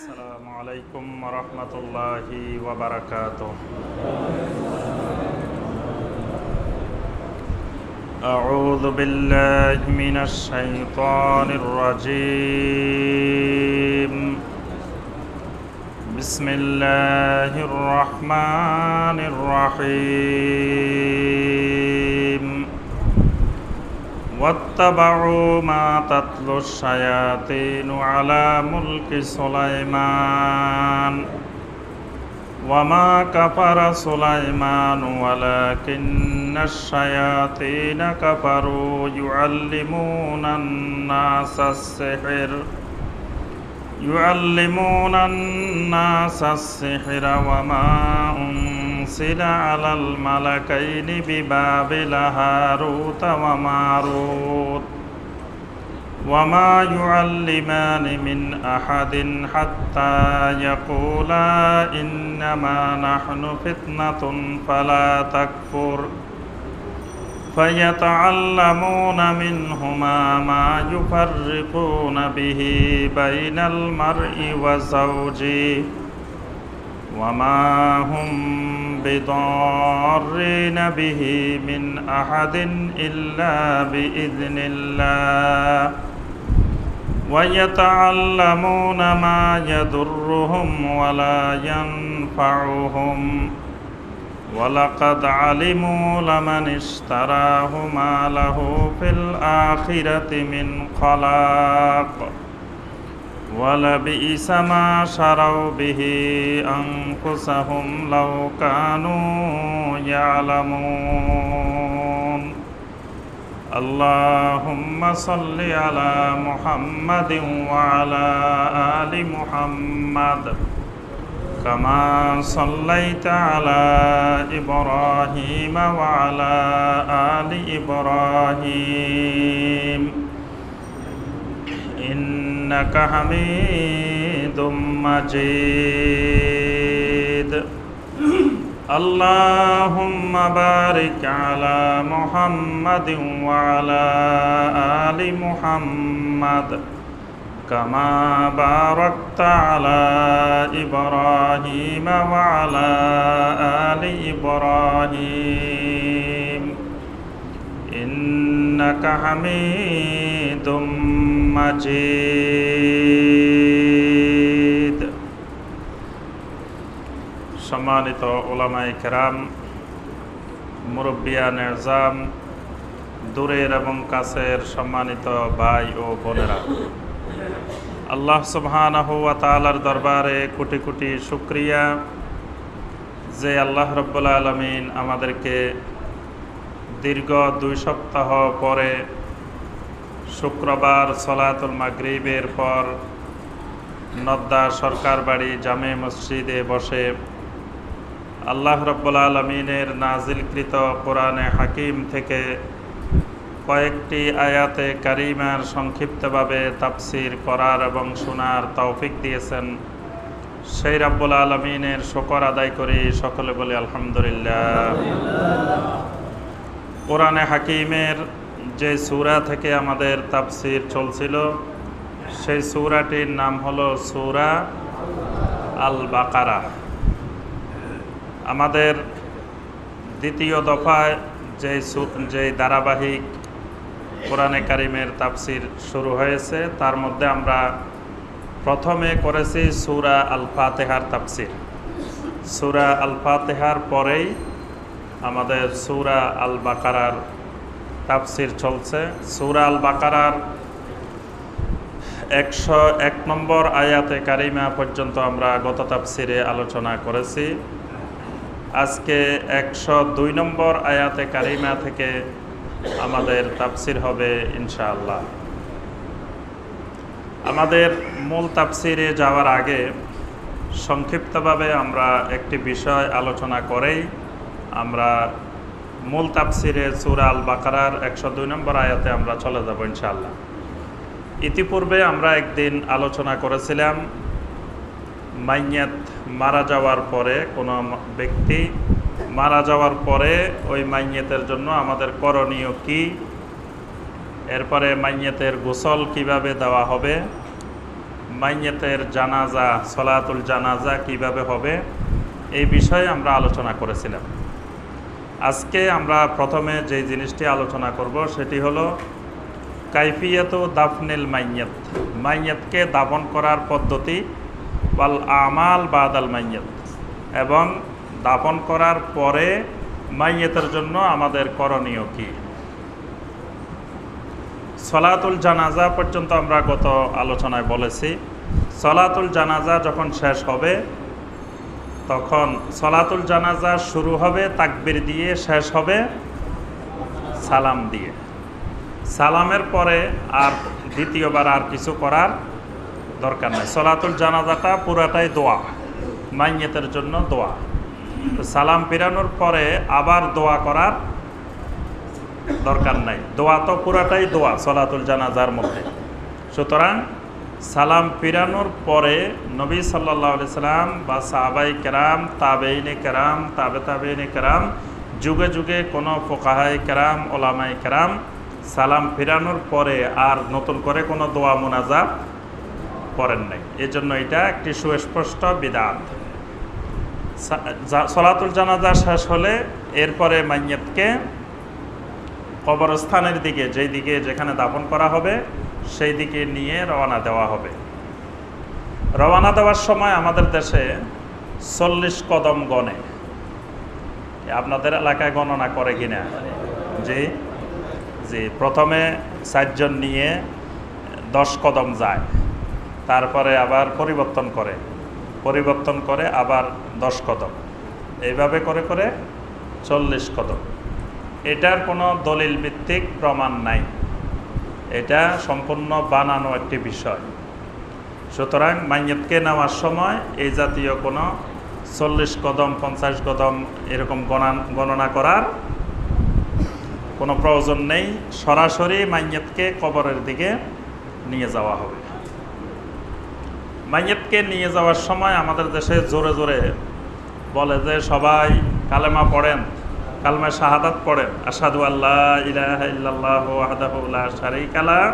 আসসালামু আলাইকুম ওয়া রাহমাতুল্লাহি ওয়া বারাকাতুহু। আউযু বিল্লাহি মিনাশ শাইতানির রাজীম। বিসমিল্লাহির রাহমানির রাহিম। واتبعوا ما تتلو الشياطين على ملك سليمان وما كفر سليمان ولكن الشياطين كفروا يعلمون الناس السحر وما أنزل على الملكين ببابل هاروت وماروت وما يعلمان من أحد حتى يقولا إنما نحن فتنة فلا تكفر فيتعلمون منهما ما يفرقون به بين المرء وزوجه وما هم بضارين به من أحد إلا بإذن الله ويتعلمون ما يضرهم ولا ينفعهم ولقد علموا لمن اشتراه ما له في الآخرة من خلاق ولبئس ما شروا به أنفسهم لو كانوا يعلمون اللهم صل على محمد وعلى آل محمد كما صليت على إبراهيم وعلى آل إبراهيم إنك حميد مجيد اللهم بارك على محمد وعلى آل محمد كما باركت على إبراهيم وعلى آل إبراهيم إنك حميد مجيد সম্মানিত উলামায়ে কেরাম, মুরব্বিয়ান এজাম, দূরের এবং কাছের সম্মানিত ভাই ও বোনেরা, আল্লাহ সুবহানাহু ওয়া তাআলার দরবারে কোটি কোটি শুকরিয়া যে আল্লাহ রাব্বুল আলামিন আমাদেরকে দীর্ঘ 2 সপ্তাহ পরে শুক্রবার সলাতুল মাগরিবের পর নদ্দা সরকার বাড়ি জামে মসজিদে বসে আল্লাহ রাব্বুল আলামিনের নাজিলকৃত কোরআনে হাকিম থেকে কয়েকটি আয়াতে কারিমার সংক্ষিপ্তভাবে তাফসির করার এবং শোনার তৌফিক দিয়েছেন। সেই রাব্বুল আলামিনের শুকর আদায় করি, সকলে বলি আলহামদুলিল্লাহ। কোরআনে হাকিমের যে সূরা থেকে আমাদের তাফসির চলছিল সেই সূরাটির নাম হলো সূরা আল বাকারা। আমাদের দ্বিতীয় দফায় যে ধারাবাহিক কোরআনে কারিমের তাফসির শুরু হয়েছে তার মধ্যে আমরা প্রথমে করেছি সূরা আল ফাতিহার তাফসির। সূরা আল ফাতিহার পরেই আমাদের সূরা আল বাকারার তাফসির চলছে। সূরা আল বাকারার 101 নম্বর আয়াতে কারিমা পর্যন্ত আমরা গত তাফসিরে আলোচনা করেছি। আজকে 102 নম্বর আয়াতে কারিমা থেকে আমাদের তাফসির হবে ইনশাআল্লাহ। আমাদের মূল তাফসিরে যাওয়ার আগে সংক্ষিপ্তভাবে আমরা একটি বিষয় আলোচনা করেই আমরা মূল তাফসিরে সূরা আল বাকারার 102 নম্বর আয়াতে আমরা চলে যাব ইনশাআল্লাহ। ইতিপূর্বে আমরা একদিন আলোচনা করেছিলাম মাইয়াত মারা যাওয়ার পরে, কোনো ব্যক্তি মারা যাওয়ার পরে ওই মাইয়াতের জন্য আমাদের করণীয় কি, এরপরে মাইয়াতের গোসল কিভাবে দেওয়া হবে, মাইয়েতের জানাজা, সলাতুল জানাজা কিভাবে হবে এই বিষয়ে আমরা আলোচনা করেছিলাম। আজকে আমরা প্রথমে যে জিনিসটি আলোচনা করব সেটি হলো কাইফিয়াত দাফনিল মাইয়াত, মাইয়াতকে দাফন করার পদ্ধতি, ওয়াল আমাল বাদাল মাইয়াত, এবং দাফন করার পরে মাইয়াতের জন্য আমাদের করণীয় কি। সলাতুল জানাজা পর্যন্ত আমরা গত আলোচনায় বলেছি, সলাতুল জানাজা যখন শেষ হবে তখন সলাতুল জানাজা শুরু হবে তাকবীর দিয়ে, শেষ হবে সালাম দিয়ে। সালামের পরে আর দ্বিতীয়বার আর কিছু করার দরকার নেই। সলাতুল জানাজাটা পুরাটাই দোয়া, মাইয়াতের জন্য দোয়া। সালাম ফিরানোর পরে আবার দোয়া করার দরকার নাই, দোয়া তো পুরাটাই দোয়া সলাতুল জানাজার মধ্যে। সুতরাং সালাম ফিরানোর পরে নবী সাল্লাল্লাহু আলাইহি সাল্লাম বা সাহাবায়ে কেরাম, তাবেঈনে কেরাম, তাবেঈনে কেরাম, যুগে যুগে কোনো ফুকাহায়ে কেরাম, ওলামায়ে কেরাম সালাম ফিরানোর পরে আর নতুন করে কোনো দোয়া মুনাজাত করেন নাই। এজন্য এটা একটি সুস্পষ্ট বিদআত। সলাতুল জানাজা শেষ হলে এরপরে মাইয়াতকে কবরস্থানের দিকে, যেই দিকে যেখানে দাফন করা হবে সেই দিকে নিয়ে রওনা দেওয়া হবে। রওনা দেওয়ার সময় আমাদের দেশে 40 কদম গণে। আপনাদের এলাকায় গণনা করে কিনা? জি জি, প্রথমে 4 জন নিয়ে 10 কদম যায়, তারপরে আবার পরিবর্তন করে আবার 10 কদম, এইভাবে করে করে 40 কদম। এটার কোনো দলিল ভিত্তিক প্রমাণ নাই, এটা সম্পূর্ণ বানানো একটি বিষয়। সুতরাং মাইয়াতকে নেওয়ার সময় এই জাতীয় কোনো 40 কদম 50 কদম এরকম গণনা করার কোনো প্রয়োজন নেই। সরাসরি মাইয়াতকে কবরের দিকে নিয়ে যাওয়া হবে। মাইয়াতকে নিয়ে যাওয়ার সময় আমাদের দেশে জোরে জোরে বলে যে সবাই কালেমা পড়েন, কালেমা শাহাদাত পড়েন, আশহাদু আল্লা ইলাহা ইল্লাল্লাহু ওয়াহদাহু লা শারীকা লাহু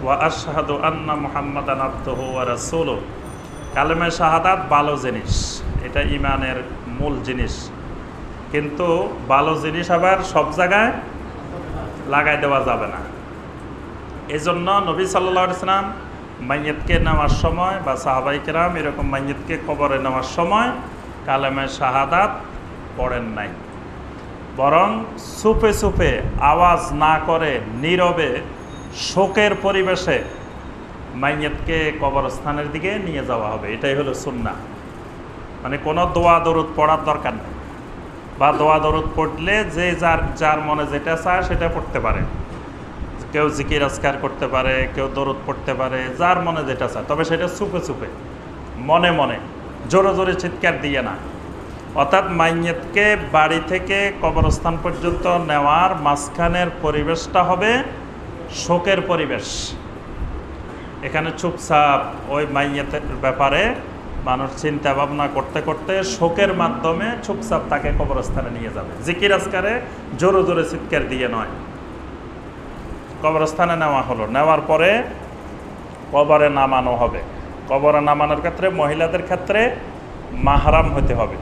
ওয়া আশহাদু আন্না মুহাম্মাদান আবদুহু ওয়া রাসূলুহু। কালেমা শাহাদাত ভালো জিনিস, এটা ঈমানের মূল জিনিস, কিন্তু ভালো জিনিস আবার সব জায়গায় লাগাই দেওয়া যাবে না। এজন্য নবী সাল্লাল্লাহু আলাইহি ওয়াসাল্লাম মাইয়াতকে নেওয়ার সময় বা সাহাবায়ে কেরাম এরকম মাইয়াতকে কবরে নেওয়ার সময় কালেমা শাহাদাত পড়েন নাই, বরং চুপে চুপে আওয়াজ না করে নীরবে শোকের পরিবেশে মাইয়াতকে কবরস্থানের দিকে নিয়ে যাওয়া হবে। এটাই হলো সুন্নাহ। মানে কোনো দোয়া দরুদ পড়ার দরকার নেই, বা দোয়া দরুদ পড়লে যে যার মনে যেটা চায় সেটা পড়তে পারে। কেউ জিকির আজকার করতে পারে, কেউ দরুদ পড়তে পারে, যার মনে যেটা চায়, তবে সেটা চুপে চুপে মনে মনে, জোরে জোরে চিৎকার দিয়ে না। অর্থাৎ মাইয়াতকে বাড়ি থেকে কবরস্থান পর্যন্ত নেওয়ার মাঝখানের পরিবেশটা হবে শোকের পরিবেশ। এখানে চুপচাপ ওই মাইয়াতের ব্যাপারে মানুষ চিন্তা ভাবনা করতে করতে শোকের মাধ্যমে চুপচাপ তাকে কবরস্থানে নিয়ে যাবে। জিকির আজকারে জোরে জোরে চিৎকার দিয়ে নয়। কবরস্থানে নেওয়া হলো, নেওয়ার পরে কবরে নামানো হবে। কবরে নামানোর ক্ষেত্রে মহিলাদের ক্ষেত্রে মাহরাম হতে হবে,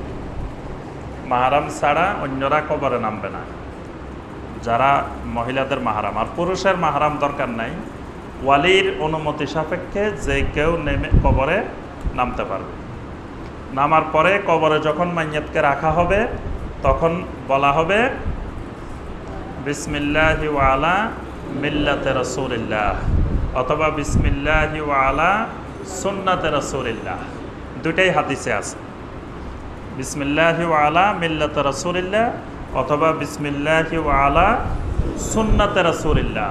মাহরাম ছাড়া অন্যরা কবরে নামবে না, যারা মহিলাদের মাহরাম। আর পুরুষের মাহরাম দরকার নাই, ওয়ালির অনুমতি সাপেক্ষে যে কেউ নেমে কবরে নামতে পারবে। নামার পরে কবরে যখন মাইয়াতকে রাখা হবে তখন বলা হবে বিসমিল্লাহি ওয়া আলা মিল্লাতে রাসূলিল্লাহ, অথবা বিসমিল্লাহি ওয়া আলা সুন্নাতে রাসূলিল্লাহ। দুটাই হাদিসে আছে, বিসমিল্লাহি ওয়া আলা মিল্লাতে রাসূলিল্লাহ অথবা বিসমিল্লাহি ওয়া আলা সুন্নাতে রাসূলিল্লাহ।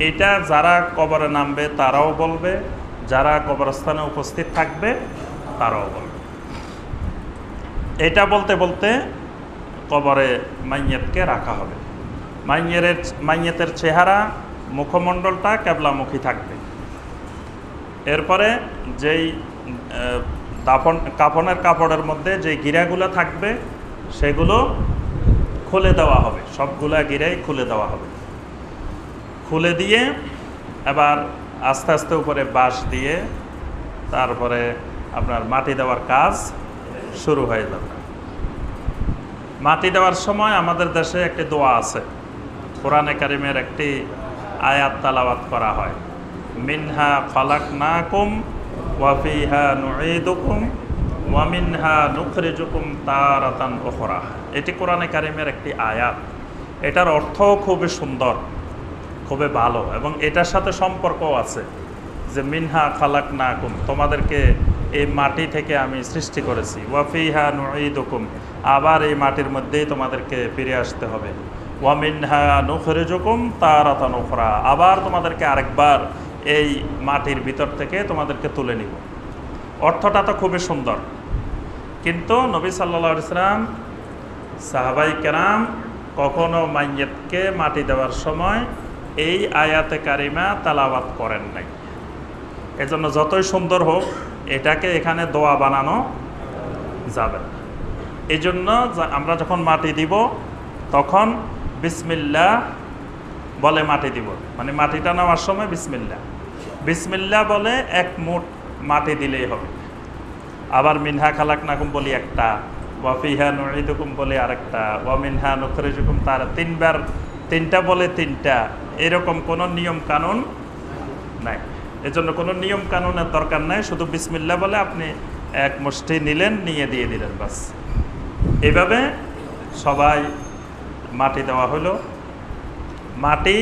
এটা যারা কবরে নামবে তারাও বলবে, যারা কবরস্থানে উপস্থিত থাকবে তারাও বলবে। এটা বলতে বলতে কবরে মাইয়াতকে রাখা হবে। মাইয়াতের চেহারা, মুখমণ্ডলটা কেবলামুখী থাকবে। এরপরে যেই কাফনের কাপড়ের মধ্যে যে গিরাগুলো থাকবে সেগুলো খুলে দেওয়া হবে, সবগুলা গিরাই খুলে দেওয়া হবে। খুলে দিয়ে এবার আস্তে আস্তে উপরে বাঁশ দিয়ে তারপরে আপনার মাটি দেওয়ার কাজ শুরু হয়ে যাবে। মাটি দেওয়ার সময় আমাদের দেশে একটি দোয়া আছে, কোরআনে কারিমের একটি আয়াত তালাওয়াত করা হয়, মিনহা খালাকনাকুম ওয়া ফিহা নুঈদুকুম ওয়া মিনহা নুখরিজুকুম তারাতান উখরা। এটি কোরআনে কারিমের একটি আয়াত। এটার অর্থও খুবই সুন্দর, খুবই ভালো, এবং এটার সাথে সম্পর্কও আছে যে মিনহা খালাকনাকুম, তোমাদেরকে এই মাটি থেকে আমি সৃষ্টি করেছি, ওয়া ফিহা নুঈদুকুম, আবার এই মাটির মধ্যেই তোমাদেরকে ফিরে আসতে হবে, ওয়া মিনহা নুখরিজুকুম তারাতান উখরা, আবার তোমাদেরকে আরেকবার এই মাটির ভিতর থেকে তোমাদেরকে তুলে নিব। অর্থটা তো খুবই সুন্দর, কিন্তু নবী সাল্লাল্লাহু আলাইহি সাল্লাম, সাহাবাই কেরাম কখনো মাইয়্যিতকে মাটি দেওয়ার সময় এই আয়াতে কারিমা তালাওয়াত করেন নাই। এজন্য যতই সুন্দর হোক এটাকে এখানে দোয়া বানানো যাবে না। এই জন্য আমরা যখন মাটি দিব তখন বিসমিল্লাহ বলে মাটি দিব, মানে মাটিটা নেওয়ার সময় বিসমিল্লাহ বিসমিল্লাহ বলে এক মুঠ মাটি দিলেই হবে। আবার মিনহা খালাকনাকুম বলি একটা, ওয়া ফিহা নুঈদুকুম বলে আরেকটা, ওয়া মিনহা নুখরিজুকুম তার তিনবার, তিনটা বলে তিনটা, এরকম কোনো নিয়ম কানুন নাই। এজন্য কোনো নিয়ম কানুনের দরকার নাই, শুধু বিসমিল্লাহ বলে আপনি এক মুষ্টি নিলেন, নিয়ে দিয়ে দিলেন, বাস। এইভাবে সবাই মাটি দেওয়া হলো। মাটি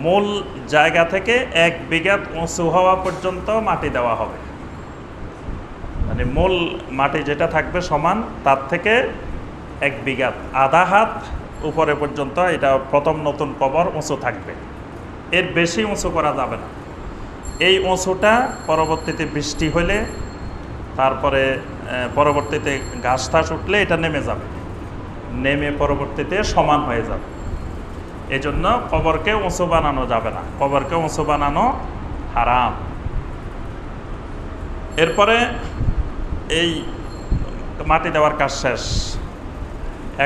মূল জায়গা থেকে 1 বিঘা উঁচু হওয়া পর্যন্ত মাটি দেওয়া হবে, মানে মূল মাটি যেটা থাকবে সমান তার থেকে 1 বিঘা, আধা হাত উপরে পর্যন্ত এটা প্রথম নতুন কবর উঁচু থাকবে, এর বেশি উঁচু করা যাবে না। এই উঁচুটা পরবর্তীতে বৃষ্টি হলে, তারপরে পরবর্তীতে ঘাস টাস উঠলে এটা নেমে যাবে, নেমে পরবর্তীতে সমান হয়ে যাবে। এই জন্য কবরকে উঁচু বানানো যাবে না, কবরকে উঁচু বানানো হারাম। এরপরে এই মাটি দেওয়ার কাজ শেষ।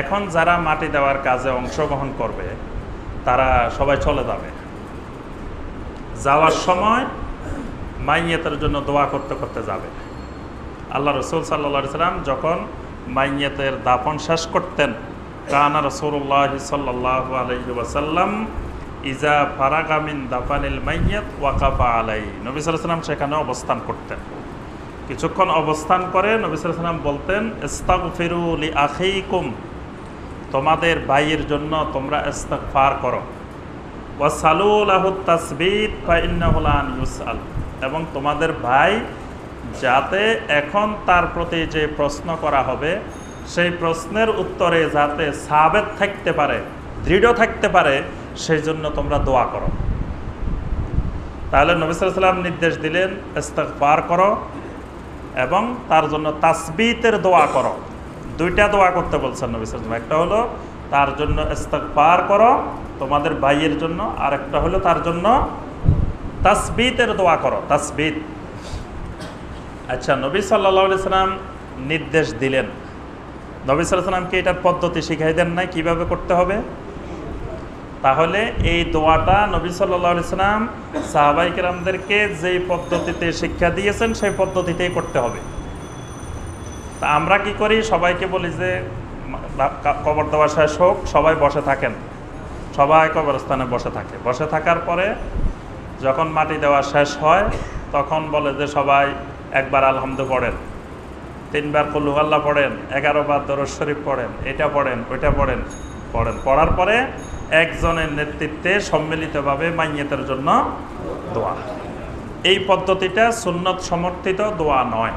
এখন যারা মাটি দেওয়ার কাজে অংশগ্রহণ করবে তারা সবাই চলে যাবে। যাওয়ার সময় মাইয়্যিতের জন্য দোয়া করতে করতে যাবে। আল্লাহ রাসূল সাল্লাল্লাহু আলাইহি সাল্লাম যখন মাইয়্যিতের দাফন শেষ করতেন, কানা রাসূলুল্লাহ সাল্লাল্লাহু আলাইহি ওয়াসাল্লাম ইজা ফারাগা মিন দাফানিল মাইয়্যিত ওয়াকাফা আলাইহি, নবী সাল্লাল্লাহু আলাইহি ওয়াসাল্লাম সেখানে অবস্থান করতেন। কিছুক্ষণ অবস্থান করে নবী সাল্লাল্লাহু আলাইহি ওয়াসাল্লাম বলতেন, ইস্তাগফিরু লি আখিকুম, তোমাদের ভাইয়ের জন্য তোমরা ইস্তিগফার করো, ওয়াসালু লাহু তাসবিত ফা ইন্নাহু লা ইউসআল, এবং তোমাদের ভাই যাতে এখন তার প্রতি যে প্রশ্ন করা হবে সেই প্রশ্নের উত্তরে যাতে সাবেত থাকতে পারে, দৃঢ় থাকতে পারে, সেই জন্য তোমরা দোয়া করো। তাহলে নবী সাল্লাল্লাহু আলাইহি ওয়াসাল্লাম নির্দেশ দিলেন ইস্তিগফার করো এবং তার জন্য তাসবিতের দোয়া করো। 2টা দোয়া করতে বলছেন নবী সাল্লাল্লাহু আলাইহি ওয়াসাল্লাম, একটা হলো তার জন্য ইস্তিগফার করো তোমাদের ভাইয়ের জন্য, আর একটা হলো তার জন্য তাসবিতের দোয়া করো, তাসবিত। আচ্ছা, নবী সাল্লাল্লাহু আলাইহি ওয়াসাল্লাম নির্দেশ দিলেন, নবী সাল্লাল্লাহু আলাইহি ওয়াসাল্লামকে এটার পদ্ধতি শিখাই দেন নাই কিভাবে করতে হবে? তাহলে এই দোয়াটা নবী সাল্লাল্লাহু আলাইহি ওয়াসাল্লাম সাহাবায়ে কেরামদেরকে যেই পদ্ধতিতে শিক্ষা দিয়েছেন সেই পদ্ধতিতেই করতে হবে। তা আমরা কি করি, সবাইকে বলি যে কবর দেওয়া শেষ হোক, সবাই বসে থাকেন, সবাই কবরস্থানে বসে থাকে। বসে থাকার পরে যখন মাটি দেওয়া শেষ হয় তখন বলে যে সবাই একবার আলহামদু পড়েন, 3 বার কুল হুয়াল্লাহ পড়েন, 11 বার দরুদ শরীফ পড়েন, এটা পড়েন, ওইটা পড়েন। পড়ার পরে একজনের নেতৃত্বে সম্মিলিতভাবে মাইয়্যিতের জন্য দোয়া। এই পদ্ধতিটা সুন্নত সমর্থিত দোয়া নয়।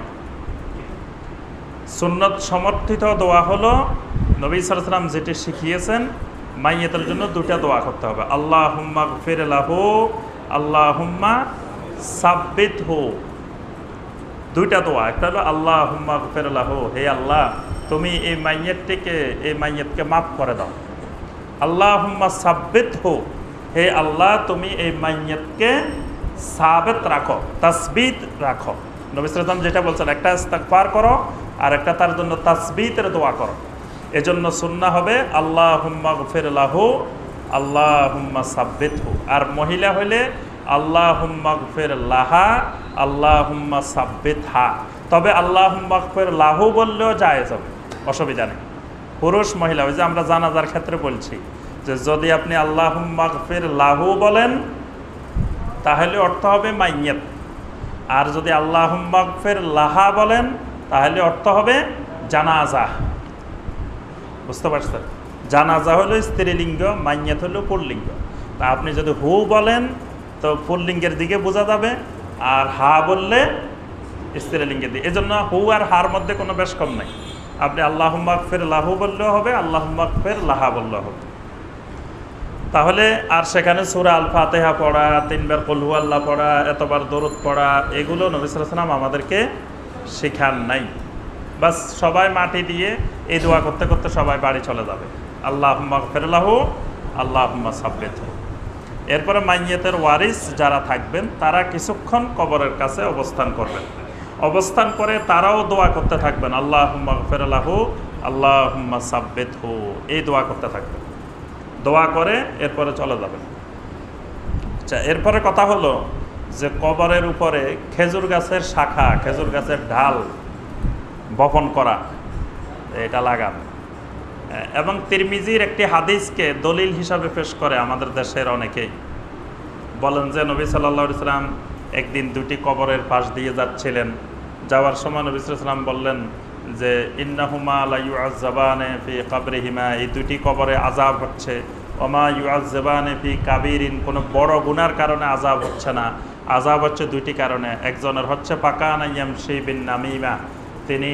সুন্নত সমর্থিত দোয়া হলো নবী সাল্লাল্লাহু আলাইহি ওয়াসাল্লাম যেটি শিখিয়েছেন, মাইয়্যিতের জন্য 2টা দোয়া করতে হবে, আল্লাহুম্মা গফির লাহু, আল্লাহুম্মা সাব্বিতহু। 2টা দোয়া, একটা হলো আল্লাহুম্মা গফির লাহু, হে আল্লাহ তুমি এই মাইয়্যিতকে মাফ করে দাও। আল্লাহুম্মা সাব্বিতহু, হে আল্লাহ তুমি এই মাইয়্যিতকে সাবিত রাখো, তাসবিত রাখো। নবী সাল্লাল্লাহু আলাইহি ওয়াসাল্লাম যেটা বলছেন, একটা ইস্তিগফার করো আর একটা তার জন্য তাসবিতের দোয়া করো। এজন্য সুন্নাহ হবে আল্লাহুম্মা গফির লাহু, আল্লাহুম্মা সাব্বিতহু। আর মহিলা হইলে আল্লাহুম্মা গফির লাহা আল্লাহুম্মা সাব্বিতহা। তবে আল্লাহুম্মা গফির লাহু বললেও জায়েজ হবে, অসুবিধা নেই। পুরুষ মহিলা, ওই যে আমরা জানাজার ক্ষেত্রে বলছি যে যদি আপনি আল্লাহুম্মা গফির লাহু বলেন তাহলে অর্থ হবে মাইয়াত, আর যদি আল্লাহুম্মা গফির লাহা বলেন তাহলে অর্থ হবে জানাজা। বুঝতে পারছেন? জানাজা হলো স্ত্রীলিঙ্গ, মাইয়াত হলো পুল্লিঙ্গ। তা আপনি যদি হু বলেন তো পুল্লিঙ্গের দিকে বোঝা যাবে, আর হা বললে স্ত্রীলিঙ্গের দিকে। এজন্য হু আর হার মধ্যে কোনো বেশ কম নাই। আপনি আল্লাহুম্মা গফির লাহু বললেও হবে, আল্লাহুম্মা গফির লাহা বললেও হবে। তাহলে আর সেখানে সূরা আল ফাতিহা পড়া, 3 বার কুল হুয়াল্লাহ পড়া, এতবার দরুদ পড়া, এগুলো নবী সাল্লাল্লাহু আলাইহি ওয়াসাল্লাম আমাদেরকে শেখান নাই। বাস সবাই মাটি দিয়ে এই দোয়া করতে করতে সবাই বাড়ি চলে যাবে, আল্লাহুম্মা গফির লাহু আল্লাহুম্মা সাব্বিতহু। এরপরে মাইয়াতের ওয়ারিস যারা থাকবেন তারা কিছুক্ষণ কবরের কাছে অবস্থান করবেন, অবস্থান করে তারাও দোয়া করতে থাকবেন, আল্লাহুম্মা গফির লাহু আল্লাহুম্মা সাব্বিতহু, এই দোয়া করতে থাকবেন। দোয়া করে এরপরে চলে যাবেন। আচ্ছা, এরপরে কথা হলো যে কবরের উপরে খেজুর গাছের শাখা, খেজুর গাছের ঢাল বপন করা, এটা লাগান। এবং তিরমিজির একটি হাদিসকে দলিল হিসাবে পেশ করে আমাদের দেশের অনেকেই। বলেন যে নবী সাল্লাল্লাহু আলাইহি ওয়াসাল্লাম একদিন 2টি কবরের পাশ দিয়ে যাচ্ছিলেন। যাওয়ার সময় নবী সাল্লাল্লাহু আলাইহি ওয়াসাল্লাম বললেন যে ইন্নাহুমা লা ইউআযযাবানে ফি কবরিহিমা, এই 2টি কবরে আযাব হচ্ছে। ওমা ইউআযযাবানে ফি কাবীরিন, কোনো বড় গুনার কারণে আযাব হচ্ছে না, আযাব হচ্ছে 2টি কারণে। একজনের হচ্ছে পাকানা ইয়ামশি বিন নামিমা, তিনি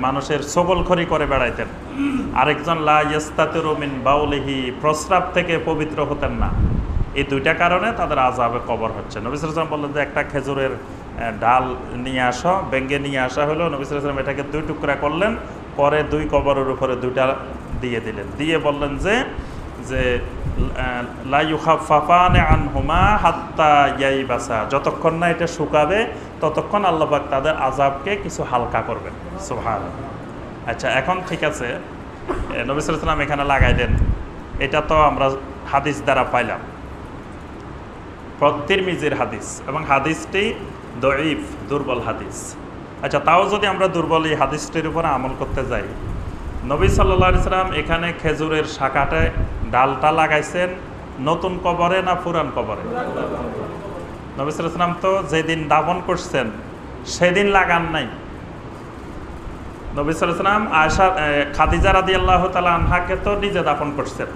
মানুষের সগলখড়ি করে বেড়াইতেন। আরেকজন লা ইস্তাতিরু মিন বাউলিহি, প্রস্রাব থেকে পবিত্র হতেন না। এই 2টা কারণে তাদের আযাবে কবর হচ্ছে। নবী সাল্লাল্লাহু আলাইহি ওয়াসাল্লাম বললেন যে একটা খেজুরের ডাল নিয়ে আসো, ভেঙে নিয়ে আসা হলো। নবী সাল্লাল্লাহু আলাইহি ওয়াসাল্লাম এটাকে 2 টুকরা করলেন, পরে 2 কবরের উপরে 2টা দিয়ে দিলেন, দিয়ে বললেন যে লা ইউখাফফাফানে আনহুমা হাত্তা ইয়াইবাসা, যতক্ষণ না এটা শুকাবে ততক্ষণ আল্লাহ পাক তাদের আযাবকে কিছু হালকা করবেন। সুবহানাল্লাহ। আচ্ছা, এখন ঠিক আছে, নবী সাল্লাল্লাহু আলাইহি ওয়াসাল্লাম এখানে লাগাই দেন, এটা তো আমরা হাদিস দ্বারা পাইলাম, তিরমিজির হাদিস, এবং হাদিসটি দঈফ, দুর্বল হাদিস। আচ্ছা, তাও যদি আমরা দুর্বল এই হাদিসটির উপরে আমল করতে যাই, নবী সাল্লাল্লাহু আলাইহি ওয়াসাল্লাম এখানে খেজুরের শাখাটায় ডালটা লাগাইছেন নতুন কবরে না পুরান কবরে? নবী সাল্লাল্লাহু আলাইহি ওয়াসাল্লাম তো যেদিন দাফন করছেন সেদিন লাগান নাই। নবী সাল্লাল্লাহু আলাইহি ওয়াসাল্লাম আয়েশা খাদিজা রাদিয়াল্লাহু তাআলা আনহাকে তো নিজে দাফন করছেন।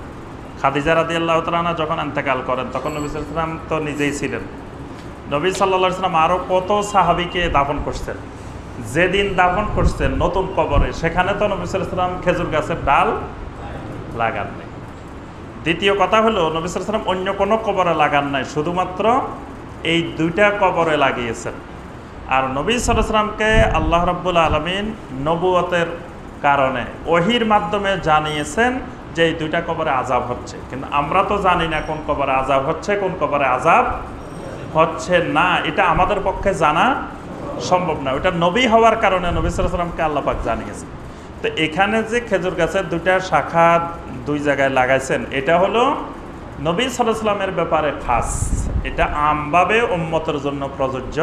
খাদিজা রাদিয়াল্লাহু তাআলা আনহা যখন ইন্তেকাল করেন তখন নবী সাল্লাল্লাহু আলাইহি ওয়াসাল্লাম তো নিজেই ছিলেন। নবী সাল্লাল্লাহু আলাইহি ওয়াসাল্লাম আরও কত সাহাবীকে দাফন করছেন। যেদিন দাফন করছেন নতুন কবরে, সেখানে তো নবী সাল্লাল্লাহু আলাইহি ওয়াসাল্লাম খেজুর গাছের ডাল লাগান নাই। দ্বিতীয় কথা হলো, নবী সাল্লাল্লাহু আলাইহি ওয়াসাল্লাম অন্য কোনো কবরে লাগান নাই, শুধুমাত্র এই 2টা কবরে লাগিয়েছেন। আর নবী সাল্লাল্লাহু আলাইহি ওয়াসাল্লামকে আল্লাহ রাব্বুল আলামিন নবুয়তের কারণে ওহীর মাধ্যমে জানিয়েছেন যে এই 2টা কবরে আযাব হচ্ছে, কিন্তু আমরা তো জানি না কোন কবরে আযাব হচ্ছে, কোন কবরে আযাব হচ্ছে না। এটা আমাদের পক্ষে জানা সম্ভব না, ওটা নবী হওয়ার কারণে নবী সাল্লাল্লাহু আলাইহি ওয়াসাল্লামকে আল্লাহ পাক জানিয়েছেন। তো এখানে যে খেজুর গাছের 2টা শাখা 2 জায়গায় লাগাইছেন, এটা হলো নবী সাল্লাল্লাহু আলাইহি ওয়াসাল্লামের ব্যাপারে খাস, এটা আমভাবে উম্মতের জন্য প্রযোজ্য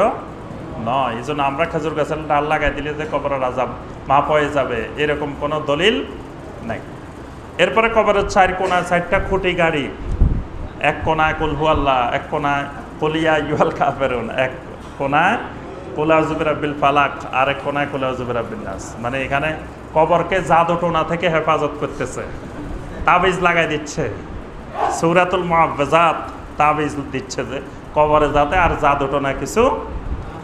নয়। এই জন্য আমরা খেজুর গাছের ডাল লাগাই দিলে যে কবরের আযাব মাফ হয়ে যাবে এরকম কোনো দলিল নাই। এরপরে কবরের 4 কোণায় 4টা খুঁটি গাড়ি, এক কোণায় কুল হুয়াল্লাহ, এক কোণায় কুল ইয়া আইয়ুহাল কাফিরুন, এক কোণায় কুল আউযু বিরাব্বিল ফালাক, আর এক কোণায় কুল আউযু বিরাব্বিন নাস। মানে এখানে কবরকে জাদু টোনা থেকে হেফাজত করতেছে, তাবিজ লাগাই দিচ্ছে, সূরাতুল মুআওযাত তাবিজ দিচ্ছে যে কবরে যাতে আর জাদু টোনা কিছু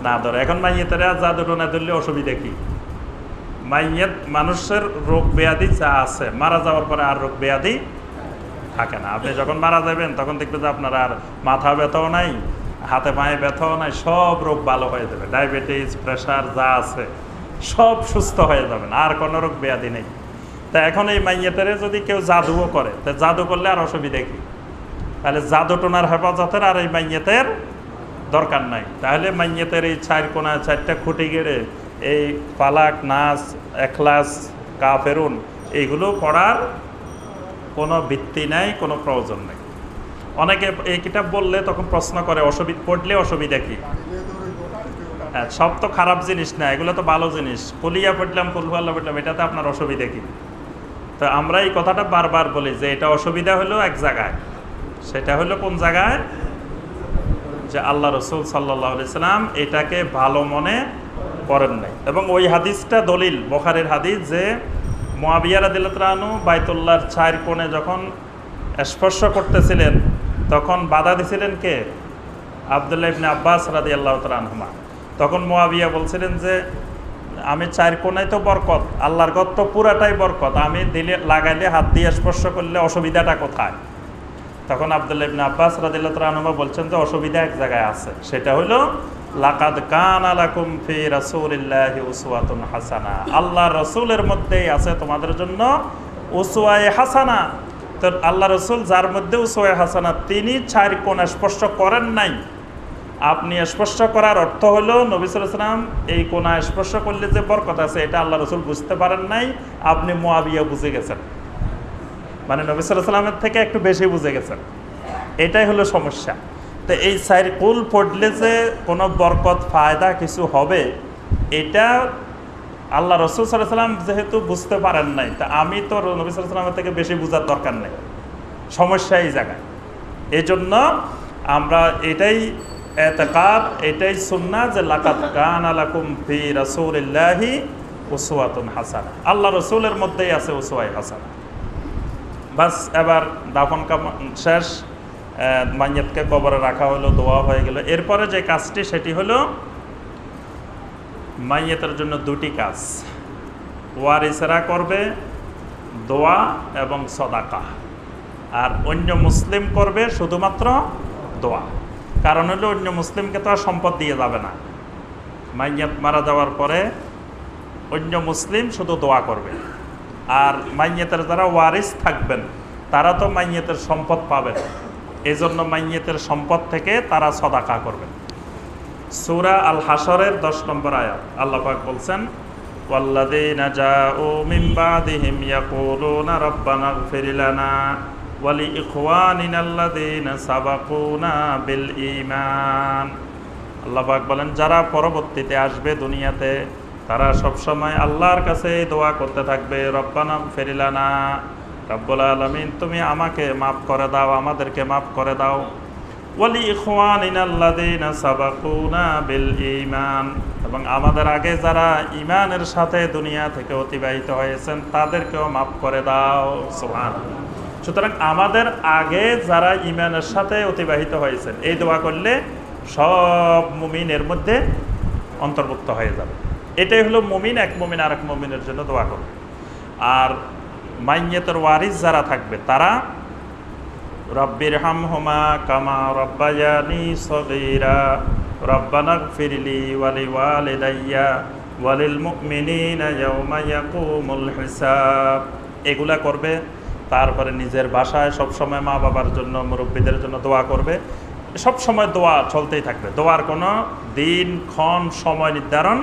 না ধরে। এখন মাইয়াতের আর জাদু টোনা ধরলে অসুবিধা কি? মাইয়াত মানুষের রোগ ব্যাধি যা আছে, মারা যাওয়ার পরে আর রোগ ব্যাধি থাকে না। আপনি যখন মারা যাবেন তখন দেখবেন যে আপনার আর মাথা ব্যথাও নাই, হাতে পায়ে ব্যথাও নাই, সব রোগ ভালো হয়ে যাবে। ডায়াবেটিস, প্রেশার যা আছে সব সুস্থ হয়ে যাবেন, আর কোনো রোগ ব্যাধি নেই। তা এখন এই মাইয়াতের যদি কেউ জাদুও করে, তা জাদু করলে আর অসুবিধা কি? তাহলে জাদু টোনার হেফাজতের আর এই মাইয়াতের দরকার নাই। তাহলে মাইয়াতের এই 4 কোণায় 4টা খুঁটি গেড়ে এই ফালাক, নাস, এখলাস, কাফেরুন এইগুলো পড়ার কোনো ভিত্তি নাই, কোনো প্রয়োজন নেই। অনেকে এই কিতাব বললে তখন প্রশ্ন করে পড়লে অসুবিধা কি? হ্যাঁ, সব তো খারাপ জিনিস না, এগুলো তো ভালো জিনিস। কুলিয়া পড়লাম, কুলহুয়াল্লাহ পড়লাম, এটাতে আপনার অসুবিধা কি? তো আমরা এই কথাটা বারবার বলি যে এটা অসুবিধা হলো এক জায়গায়। সেটা হলো কোন জায়গায়? যে আল্লাহ রসুল সাল্লাল্লাহু আলাইহি সাল্লাম এটাকে ভালো মনে করেন নাই। এবং ওই হাদিসটা দলিল, বুখারীর হাদিস, যে মুআবিয়া রাদিয়াল্লাহু আনহু বাইতুল্লাহর 4 কোণে যখন স্পর্শ করতেছিলেন তখন বাধা দিছিলেন কে? আব্দুল্লাহ ইবনে আব্বাস রাদিয়াল্লাহু তাআলা আনহুমা। তখন মুআবিয়া বলছিলেন যে আমি 4 কোণায় তো বরকত, আল্লাহর ঘর তো পুরাটাই বরকত, আমি দিলে লাগাইলে হাত দিয়ে স্পর্শ করলে অসুবিধাটা কোথায়? তখন আব্দুল্লাহ ইবনে আব্বাস রাদিয়াল্লাহু তাআলা আনহুমা বলছেন যে অসুবিধা এক জায়গায় আছে, সেটা হলো লাকাদ কানা লাকুম ফি রাসূলিল্লাহি উসওয়াতুন হাসানা, আল্লাহর রাসূলের মধ্যেই আছে তোমাদের জন্য উসওয়ায়ে হাসানা। তো আল্লাহ রসুল যার মধ্যে উসওয়ায়ে হাসানা, তিনি 4 কোণ স্পর্শ করেন নাই। আপনি স্পর্শ করার অর্থ হলো নবী সাল্লাল্লাহু আলাইহি ওয়াসাল্লাম এই কোণা স্পর্শ করলে যে বরকত আছে এটা আল্লাহ রসুল বুঝতে পারেন নাই, আপনি মুআবিয়া বুঝে গেছেন, মানে নবী সাল্লাল্লাহু আলাইহি ওয়াসাল্লামের থেকে একটু বেশি বুঝে গেছেন। এটাই হলো সমস্যা। তো এই 4 কুল পড়লে যে কোনো বরকত ফায়দা কিছু হবে, এটা আল্লাহ রসুল সাল্লাল্লাহু আলাইহি ওয়াসাল্লাম যেহেতু বুঝতে পারেন নাই, তা আমি তো নবী সাল্লাল্লাহু আলাইহি ওয়াসাল্লামের থেকে বেশি বোঝার দরকার নেই। সমস্যা এই জায়গায়। এই জন্য আমরা এটাই এতেকাদ, এটাই সুন্নাহ যে লাকাদ কানা লাকুম ফি রাসূলিল্লাহি উসওয়াতুন হাসানা, আল্লাহ রসুলের মধ্যেই আছে উসওয়ায়ে হাসানা। বাস, এবার দাফন কাফন শেষ, মাইয়াতকে কবরে রাখা হলো, দোয়া হয়ে গেল। এরপরে যে কাজটি সেটি হলো মাইয়াতের জন্য 2টি কাজ ওয়ারিসেরা করবে, দোয়া এবং সদাকা। আর অন্য মুসলিম করবে শুধুমাত্র দোয়া। কারণ হলো অন্য মুসলিমকে তো আর সম্পদ দিয়ে যাবে না। মাইয়াত মারা যাওয়ার পরে অন্য মুসলিম শুধু দোয়া করবে। আর মাইয়াতের যারা ওয়ারিস থাকবেন তারা তো মাইয়াতের সম্পদ পাবেন, এই জন্য মাইয়াতের সম্পদ থেকে তারা সদাকা করবেন। সূরা আল হাশরের 10 নম্বর আয়াত আল্লাহ পাক বলছেন, ওয়াল্লাযীনা জাউ মিন বাদিহিম ইয়াকুলুনা রাব্বানা ইগফির লানা ওয়া লিইখওয়ানিনাল্লাযীনা সাবাকুনা বিল ঈমান। আল্লাহ পাক বলেন, যারা পরবর্তীতে আসবে দুনিয়াতে তারা সবসময় আল্লাহর কাছে দোয়া করতে থাকবে, রব্বানা ইগফির লানা, রব্বুল আলামিন তুমি আমাকে মাফ করে দাও, আমাদেরকে মাফ করে দাও। ওয়ালি ইখওয়ানিনাল্লাযীনা সাবাকুনা বিল ঈমান, এবং আমাদের আগে যারা ঈমানের সাথে দুনিয়া থেকে অতিবাহিত হয়েছেন তাদেরকেও মাফ করে দাও। সুবহানাল্লাহ। সুতরাং আমাদের আগে যারা ঈমানের সাথে অতিবাহিত হয়েছেন এই দোয়া করলে সব মুমিনের মধ্যে অন্তর্ভুক্ত হয়ে যাবে। এটাই হলো মুমিন, এক মুমিন আরেক মুমিনের জন্য দোয়া করবে। আর মাইয়াতের ওয়ারিস যারা থাকবে তারা রব্বির হামহুমা কামা রব্বায়ানি সগীরা রব্বানা ইগফিরলি ওয়া লিওয়ালিদাইয়া ওয়া লিল মুমিনিনা ইয়াওমা ইয়াকুমুল হিসাব, এগুলা করবে। তারপরে নিজের বাসায় সবসময় মা বাবার জন্য, মুরব্বীদের জন্য দোয়া করবে। সবসময় দোয়া চলতেই থাকবে, দোয়ার কোনো দিন ক্ষণ সময় নির্ধারণ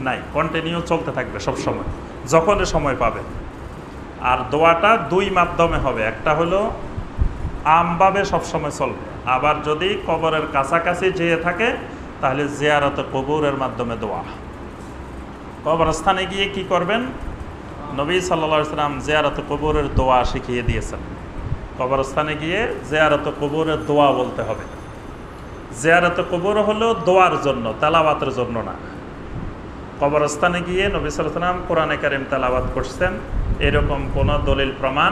নাই, কন্টিনিউ চলতে থাকবে সবসময়, যখন সময় পাবে। আর দোয়াটা 2 মাধ্যমে হবে, একটা হলো আমভাবে সবসময় চলবে, আবার যদি কবরের কাছাকাছি যেয়ে থাকে তাহলে জিয়ারতে কবরের মাধ্যমে দোয়া। কবরস্থানে গিয়ে কি করবেন? নবী সাল্লাল্লাহু আলাইহি ওয়াসাল্লাম জিয়ারতে কবরের দোয়া শিখিয়ে দিয়েছেন। কবরস্থানে গিয়ে জিয়ারতে কবরের দোয়া বলতে হবে। জিয়ারতে কবর হলো দোয়ার জন্য, তেলাওয়াতের জন্য না। কবরস্থানে গিয়ে নবী সাল্লাল্লাহু আলাইহি ওয়াসাল্লাম কোরআনে কারীম তেলাওয়াত করছেন এরকম কোনো দলিল প্রমাণ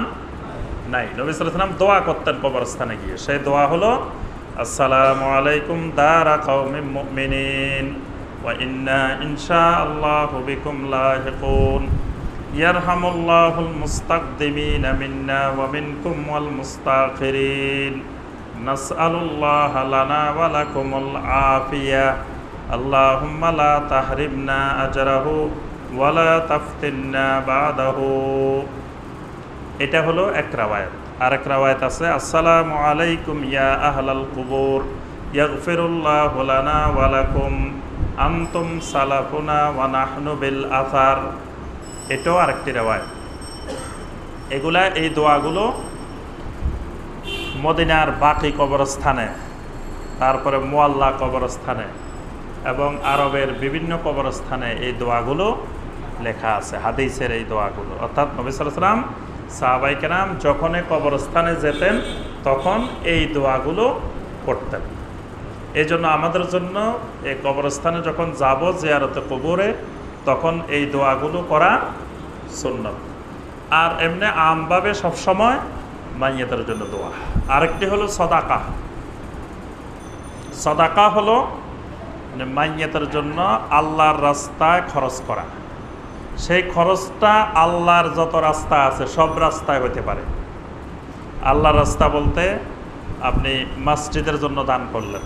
নাই। নবী সাল্লাল্লাহু আলাইহি ওয়াসাল্লাম দোয়া করতেন কবরস্থানে গিয়ে, সেই দোয়া হলো আসসালামু আলাইকুম দারা কওমিন মুমিনিন ওয়া ইন্না ইনশাআল্লাহু বিকুম লাহিকুন ইয়ারহামুল্লাহুল মুস্তাকদিমিনা মিন্না ওয়া মিনকুম ওয়াল মুস্তাখিরিন নাসআলুল্লাহা লানা ওয়া লাকুমুল আফিয়া আল্লাহুম্মা লা তাহরিমনা আজরাহু ওয়া লা তাফতিননা বাদাহু। এটা হলো এক রাওয়ায়াত। আরেক রাওয়ায়াত আছে আসসালামু আলাইকুম ইয়া আহলাল কুবুর ইয়াগফিরুল্লাহু লানা ওয়া লাকুম আনতুম সালাফুনা ওয়া নাহনু বিল আসার। এটাও আরেকটি রাওয়ায়াত। এগুলা, এই দোয়াগুলো মদিনার বাকি কবরস্থানে, তারপরে মুআল্লা কবরস্থানে এবং আরবের বিভিন্ন কবরস্থানে এই দোয়াগুলো লেখা আছে, হাদিসের এই দোয়াগুলো। অর্থাৎ নবী সাল্লাল্লাহু আলাইহি ওয়াসাল্লাম সাহাবায়ে কেরাম যখনই কবরস্থানে যেতেন তখন এই দোয়াগুলো পড়তেন। এই জন্য আমাদের জন্য এই কবরস্থানে যখন যাব জিয়ারতে কবরে, তখন এই দোয়াগুলো করা সুন্নত। আর এমনি আমভাবে সবসময় মাইয়াতের জন্য দোয়া। আরেকটি হলো সদাকা। সদাকা হলো মানে মাইয়াতের জন্য আল্লাহর রাস্তায় খরচ করা। সেই খরচটা আল্লাহর যত রাস্তা আছে সব রাস্তায় হতে পারে। আল্লাহর রাস্তা বলতে আপনি মসজিদের জন্য দান করলেন,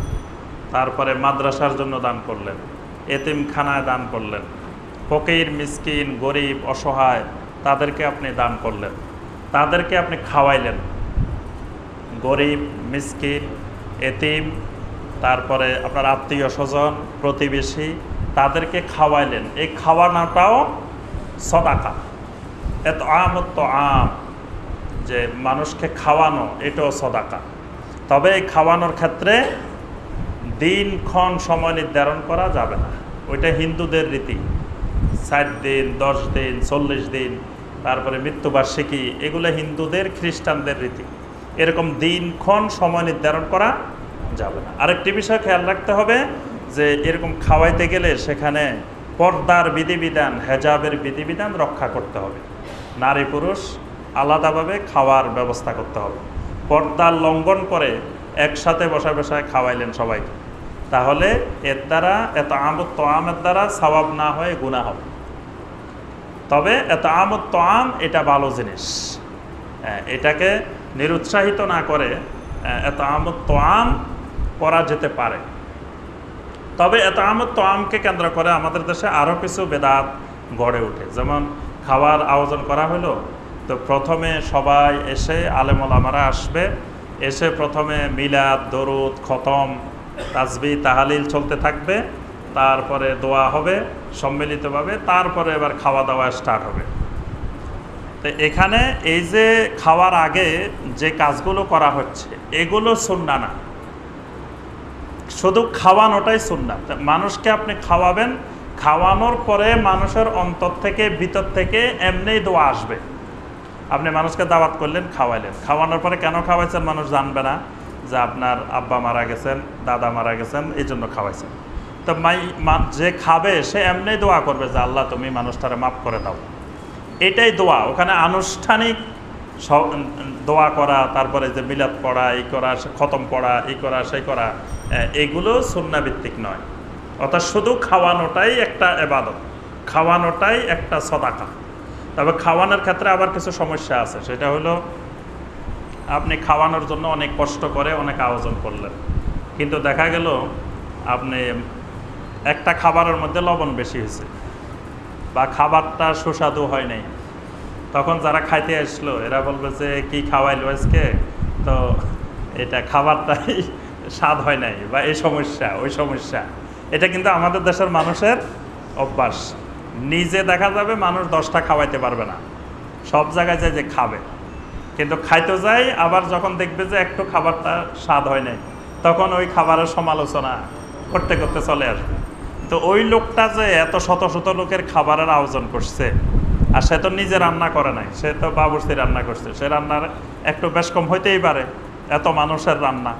তারপরে মাদ্রাসার জন্য দান করলেন, এতিমখানায় দান করলেন, ফকির মিসকিন গরিব অসহায় তাদেরকে আপনি দান করলেন, তাদেরকে আপনি খাওয়াইলেন। গরিব মিসকিন এতিম, তারপরে আপনার আত্মীয় স্বজন প্রতিবেশী তাদেরকে খাওয়াইলেন। এই খাওয়ানোটাও সদাকা। এত আম যে মানুষকে খাওয়ানো এটাও সদাকা। তবে এই খাওয়ানোর ক্ষেত্রে দিনক্ষণ সময় নির্ধারণ করা যাবে না। ওইটা হিন্দুদের রীতি, 60 দিন 10 দিন 40 দিন, তারপরে মৃত্যুবার্ষিকী, এগুলো হিন্দুদের খ্রিস্টানদের রীতি। এরকম দিনক্ষণ সময় নির্ধারণ করা যাবে না। আরেকটি বিষয় খেয়াল রাখতে হবে যে এরকম খাওয়াইতে গেলে সেখানে পর্দার বিধিবিধান, হেজাবের বিধিবিধান রক্ষা করতে হবে। নারী পুরুষ আলাদাভাবে খাওয়ার ব্যবস্থা করতে হবে। পর্দার লঙ্ঘন করে একসাথে বসা বসায় খাওয়াইলেন সবাইকে, তাহলে এর দ্বারা আমের দ্বারা সওয়াব না হয়ে গুনাহ হবে। তবে আম এটা ভালো জিনিস, এটাকে নিরুৎসাহিত না করে আম করা যেতে পারে। তবে আমকে কেন্দ্র করে আমাদের দেশে আরও কিছু বেদাত গড়ে ওঠে। যেমন খাওয়ার আয়োজন করা হলো, তো প্রথমে সবাই এসে আলেম ওলামারা আসবে, এসে প্রথমে মিলাদ দরুদ খতম তাসবিহ তাহালিল চলতে থাকবে, তারপরে দোয়া হবে সম্মিলিতভাবে, তারপরে এবার খাওয়া দাওয়া স্টার্ট হবে। তো এখানে এই যে খাওয়ার আগে যে কাজগুলো করা হচ্ছে এগুলো সুন্নাহ না, শুধু খাওয়ানোটাই সুন্নাহ। মানুষকে আপনি খাওয়াবেন, খাওয়ানোর পরে মানুষের অন্তর থেকে ভিতর থেকে এমনিই দোয়া আসবে। আপনি মানুষকে দাওয়াত করলেন, খাওয়াইলেন, খাওয়ানোর পরে কেন খাওয়াইছেন মানুষ জানবে না যে আপনার আব্বা মারা গেছেন, দাদা মারা গেছেন, এই জন্য খাওয়াইছেন। তো যে খাবে সে এমনিই দোয়া করবে যে আল্লাহ তুমি মানুষটারে মাফ করে দাও, এটাই দোয়া। ওখানে আনুষ্ঠানিক দোয়া করা, তারপরে যে মিলাদ পড়া, এই করা, খতম পড়া, এই করা, সেই করা, এগুলো সুন্নাহ ভিত্তিক নয়। অর্থাৎ শুধু খাওয়ানোটাই একটা ইবাদত, খাওয়ানোটাই একটা সদাকা। তবে খাওয়ানোর ক্ষেত্রে আবার কিছু সমস্যা আছে। সেটা হলো আপনি খাওয়ানোর জন্য অনেক কষ্ট করে অনেক আয়োজন করলেন, কিন্তু দেখা গেল আপনি একটা খাবারের মধ্যে লবণ বেশি হয়েছে বা খাবারটা সুস্বাদু হয় নাই। তখন যারা খাইতে আসলো এরা বলবে যে কি খাওয়াইলো আজকে, তো এটা খাবারটাই স্বাদ হয় নাই, বা এই সমস্যা ওই সমস্যা। এটা কিন্তু আমাদের দেশের মানুষের অভ্যাস। নিজে দেখা যাবে মানুষ 10টা খাওয়াইতে পারবে না, সব জায়গায় যায় যে খাবে, কিন্তু খাইতে যায়, আবার যখন দেখবে যে একটু খাবারটা স্বাদ হয় নাই তখন ওই খাবারের সমালোচনা করতে করতে চলে আসবে। তো ওই লোকটা যে এত শত শত লোকের খাবারের আয়োজন করছে, আর সে তো নিজে রান্না করে নাই, সে তো বাবুর্চি রান্না করছে, সে রান্নার একটু বেশ কম হইতেই পারে, এত মানুষের রান্না।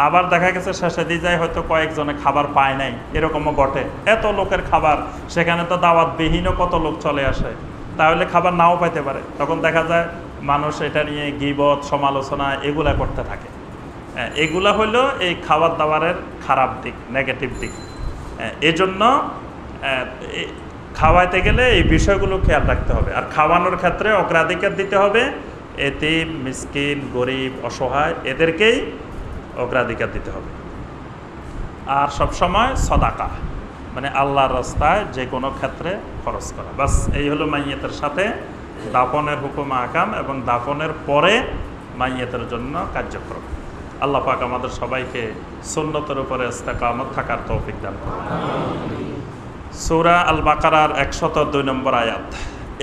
আবার দেখা গেছে শেষে দিয়ে যায় হয়তো কয়েকজনে খাবার পায় নাই, এরকমও ঘটে। এত লোকের খাবার, সেখানে তো দাওয়াতবিহীনও কত লোক চলে আসে, তাহলে খাবার নাও পাইতে পারে। তখন দেখা যায় মানুষ এটা নিয়ে গীবত সমালোচনা এগুলা করতে থাকে। এগুলা হইল এই খাবার দাবারের খারাপ দিক, নেগেটিভ দিক। এজন্য খাওয়াইতে গেলে এই বিষয়গুলো খেয়াল রাখতে হবে। আর খাওয়ানোর ক্ষেত্রে অগ্রাধিকার দিতে হবে এতিম মিসকিন গরিব অসহায়, এদেরকেই অগ্রাধিকার দিতে হবে। আর সবসময় সদাকা মানে আল্লাহর রাস্তায় যে কোনো ক্ষেত্রে খরচ করা। বাস এই হলো মাইয়াতের সাথে দাফনের হুকুম আহকাম এবং দাফনের পরে মাইয়াতের জন্য কার্যক্রম। আল্লাহ পাক আমাদের সবাইকে সুন্নতের উপরে ইস্তেকামত থাকার তৌফিক দান করুন। সূরা আল বাকারার 102 নম্বর আয়াত।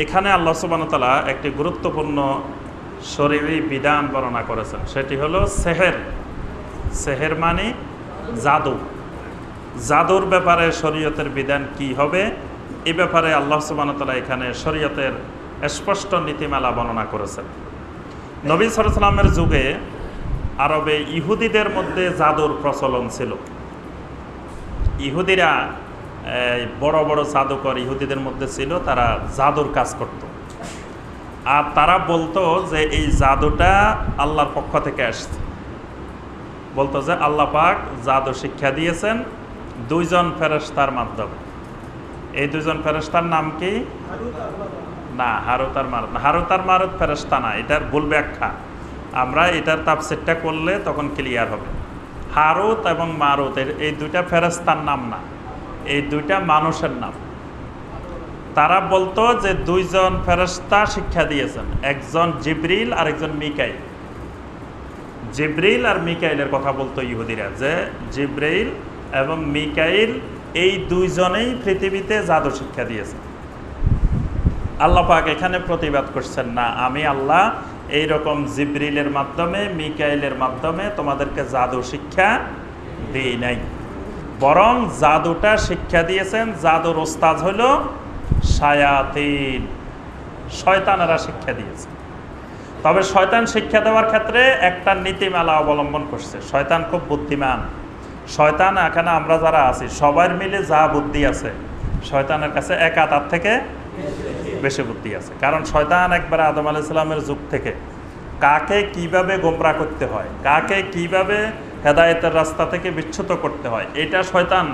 এখানে আল্লাহ সুবহানাহু ওয়া তাআলা একটি গুরুত্বপূর্ণ শরীয়ী বিধান বর্ণনা করেছেন, সেটি হলো সেহের। সেহের মানে জাদু। জাদুর ব্যাপারে শরীয়তের বিধান কি হবে, এ ব্যাপারে আল্লাহ সুবহানাহু ওয়া তাআলা এখানে শরীয়তের স্পষ্ট নীতিমালা বর্ণনা করেছেন। নবী সাল্লাল্লাহু আলাইহি ওয়াসাল্লামের যুগে আরবে ইহুদিদের মধ্যে জাদুর প্রচলন ছিল। ইহুদিরা বড় বড় জাদুকর ইহুদিদের মধ্যে ছিল, তারা জাদুর কাজ করত। আর তারা বলতো যে এই জাদুটা আল্লাহর পক্ষ থেকে আসছে। বলতো যে আল্লাহ পাক জাদু শিক্ষা দিয়েছেন দুইজন ফেরেশতার মাধ্যমে। এই দুইজন ফেরেশতার নাম কি? না, হারুত আর মারুত। হারুত আর মারুত ফেরেশতা না, এটার ভুল ব্যাখ্যা। আমরা এটার তাফসীরটা করলে তখন ক্লিয়ার হবে। হারুত এবং মারুত এই দুইটা ফেরেশতার নাম না, এই দুইটা মানুষের নাম। তারা বলতো যে দুইজন ফেরেশতা শিক্ষা দিয়েছেন, একজন জিবরিল আর একজন মিকাইল। জিবরিল আর মিকাইলের কথা বলতো ইহুদিরা, যে জিবরিল এবং মিকাইল এই দুইজনেই পৃথিবীতে জাদু শিক্ষা দিয়েছেন। আল্লাহ পাক এখানে প্রতিবাদ করছেন, না, আমি আল্লাহ এইরকম জিবরিলের মাধ্যমে মিকাইলের মাধ্যমে তোমাদেরকে জাদু শিক্ষা দিই নাই, বরং জাদুটা শিক্ষা দিয়েছেন, জাদুর ওস্তাদ হলো শায়াতিন, শয়তানেরা শিক্ষা দিয়েছে। তবে শয়তান শিক্ষা দেওয়ার ক্ষেত্রে একটা নীতিমালা অবলম্বন করছে। শয়তান খুব বুদ্ধিমান। শয়তান, এখানে আমরা যারা আছি সবার মিলে যা বুদ্ধি আছে, শয়তানের কাছে একা তার থেকে বেশি বুদ্ধি আছে। কারণ শয়তান একবার আদম আলাইহিস সালামের যুগ থেকে কাকে কিভাবে গোমরা করতে হয়, কাকে কিভাবে হেদায়েতের রাস্তা থেকে বিচ্যুত করতে হয়, এটা শয়তান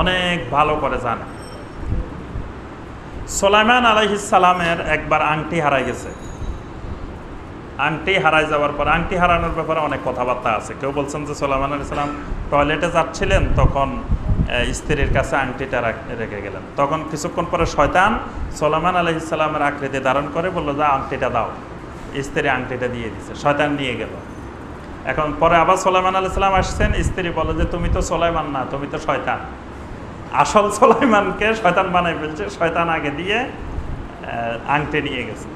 অনেক ভালো করে জানে। সুলাইমান আলাইহিস সালামের একবার আংটি হারাই গেছে। আংটি হারাই যাওয়ার পর, আংটি হারানোর ব্যাপারে অনেক কথাবার্তা আছে। কেউ বলছেন যে সুলাইমান আলাইহিস সালাম টয়লেটে যাচ্ছিলেন, তখন স্ত্রীর কাছে আংটিটা রেখে গেলেন। তখন কিছুক্ষণ পরে শয়তান সুলাইমান আলাইহিস সালামের আকৃতি ধারণ করে বলল, যা আংটিটা দাও। স্ত্রী আংটিটা দিয়ে দিছে, শয়তান নিয়ে গেল। এখন পরে আবার সুলাইমান আলাইহিস সালাম আসছেন, স্ত্রী বলে যে তুমি তো সুলাইমান না, তুমি তো শয়তান। আসল সুলাইমানকে শয়তান বানাই ফেলছে, শয়তান আগে দিয়ে আংটি নিয়ে গেছে।